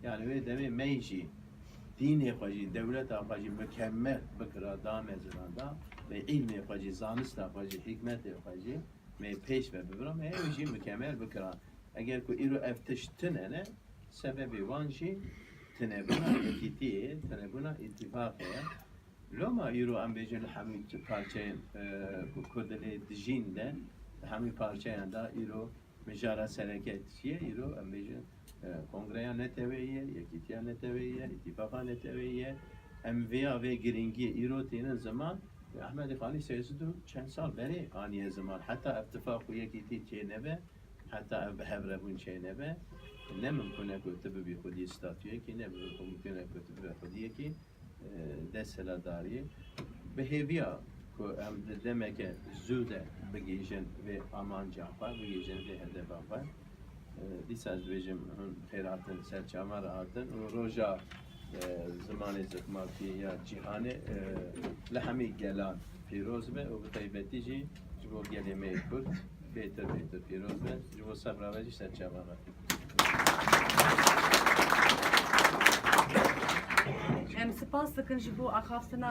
yani ve demi meyci دینی خوشی دولت خوشی مکمل بکره دام زنده و علم خوشی زانست خوشی حکمت خوشی می پیش ببرم هیچی مکمل بکره اگر کو ایرو افتشتنه نه سبب وانشی تنبنا یکیتیه تنبنا اتفاقیه لما ایرو ام بیجن همی پارچه کردلی دجین ده همی پارچه اندا ایرو مجارا سرکت چیه ایرو ام بیجن کنگره نتویه یکیتیا نتویه اتفاقا نتویه ام ویا و گرینگی ایرو تینن زمان احمد خانی سیزدو چند سال بری آنیه زمان حتی اتفاق و یکیتی چه نبه حتی بهبربون چه نبه نممکنه که تبی بی خودی استاتیه کی نممکنه که تبی بی خودیه کی دست داریه به هیویا که ام دمه که زوده بگیجن و امان جافا بگیجن و هدف آفا دیس از بیجم خیراتن سرچامه راحتن و روزا زمان زخماتی یا جهان لحمی گلان پیروز به و بطیبتی جی جو گلیمه کرد بهتر پیروز به جو صبر آوازی سرچامه راحتن Em spas dikim ji bo axaftina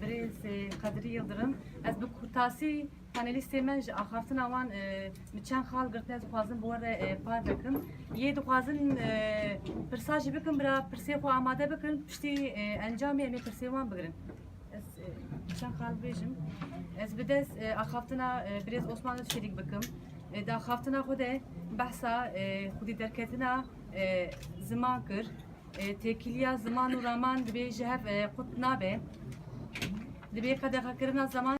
Birêz Qedirî Yıldırım. Ez bi kurtasî panelîstê me ji axaftina wan mi çend xal girtin ez dixwazim bi we par bikim. Yê dixwazin pirsa jî bikim bira pirsê xwe amade bikin piştî encamê em ê pirsê wan bigirin. Ez çend xal bêjim. Ez bi dest axaftina Birêz Osman şerîk bikim. Di axaftina xwe de behsa xwedî derketina ziman kir. تکیلیا زمان و رامان دبی جهف قط نابه دبی قدر کرنا زمان